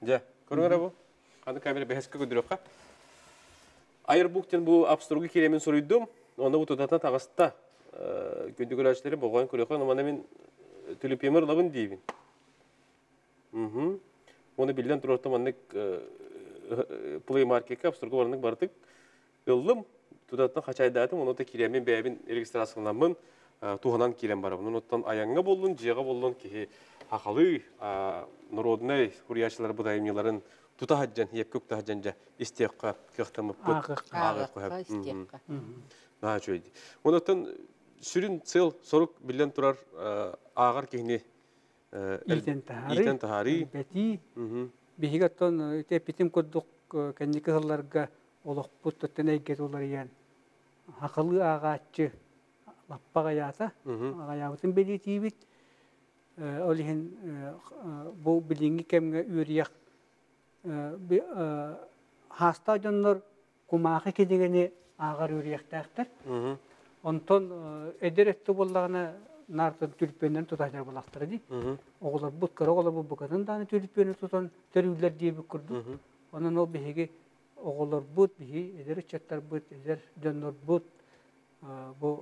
Жа, көріңер бұл? Қанды камера бәхескі көдіріққа. Айыр бұқтен бұл абструғы керемен сұрыйдым. Онда бұл тұтатына тағысты көнді көрәшілері болған көріққа. Номана мен түліпемір лабын дейбін. Оны білден тұрақтым аннық плеймаркетке абструғы барынық бардық. Үлдім, тұтатына қачайдатым. Оны да керемен бәйбін регистрацияланмын. Туғанан керем барым. Оттан аяңға болдың, жиға болдың ке ақалы народный хурияшылар бұдайымнеларын тута хаджан, епкөк та хаджанжа истеққа кықтамып бұд. Ағыққа истеққа. Наға жойды. Оныттан сүрін цел сорық білден тұрар ағар кегіне Итен тахары. Бәті. Бейгаттан тепетім көддік кәнекі ғылларға олық бұд тұттан әйгет олар ең. Ақылы ағатшы лаппаға ята. Ағаябытын бәлі тейбет. Олиһин бұл біліңгі кәмге үйрияқ хаста жонлар кумақы кедегені ағар үйрияқтақтар. Онтон әдер әтті болағына нартын түліппенен тұтажар болақтыры дей. Оғылар бұд кара, оғылар бұл бұқатын даны түліппені тұтан төрүлер дейбі күрді. Онын ол бейге оғылар бұд, бейге әдер үтчаттар бұд, әдер жонлар бұд. Бұл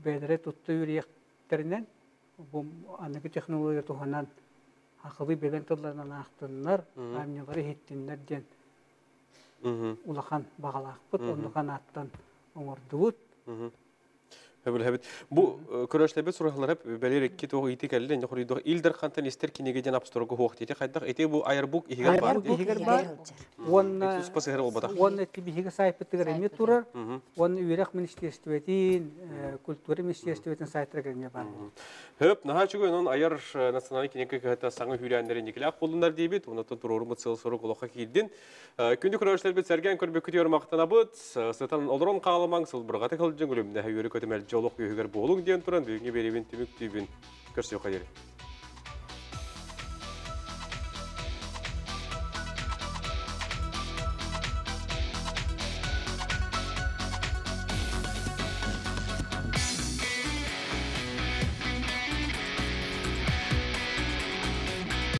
бәдірі тұтты үйрияқтарынан bu anaki teknoloji tuhanan akıllı belentlerden aktınlar, amnileri hittinler den ulakan bağlaqpıt, onu kanattan oңордубут. Bu köröşlebe sorular hep belirek toğu itik elde ne xorido ilder xantan ister kinegeden abstorgo hoqtiti xaydak ete bu ayarbuk ihiger bar. Ihiger bar. Wonna spasiher olbada. Wonna tibihiga saypettigere turar. Wonna üyrek ministerstvetin, kulturi ministerstvetin saytırgene bar. Hep naha çünkü onun ayar nasyonal kinege hata sağı hüriyanları nikilaq bolunlar debit. Onu da tururum tsel soru qoloqa kirdin. Күнді көрөшлербет сәрген көрбек күтер мақтана бұд, сытан олырын қалымаң сыл бұрғаты қылжың өлімді әйері көтемәл жолық үйігер болуң ден тұран, бүйінге беребен түмік түйбін көрсе оқа дері.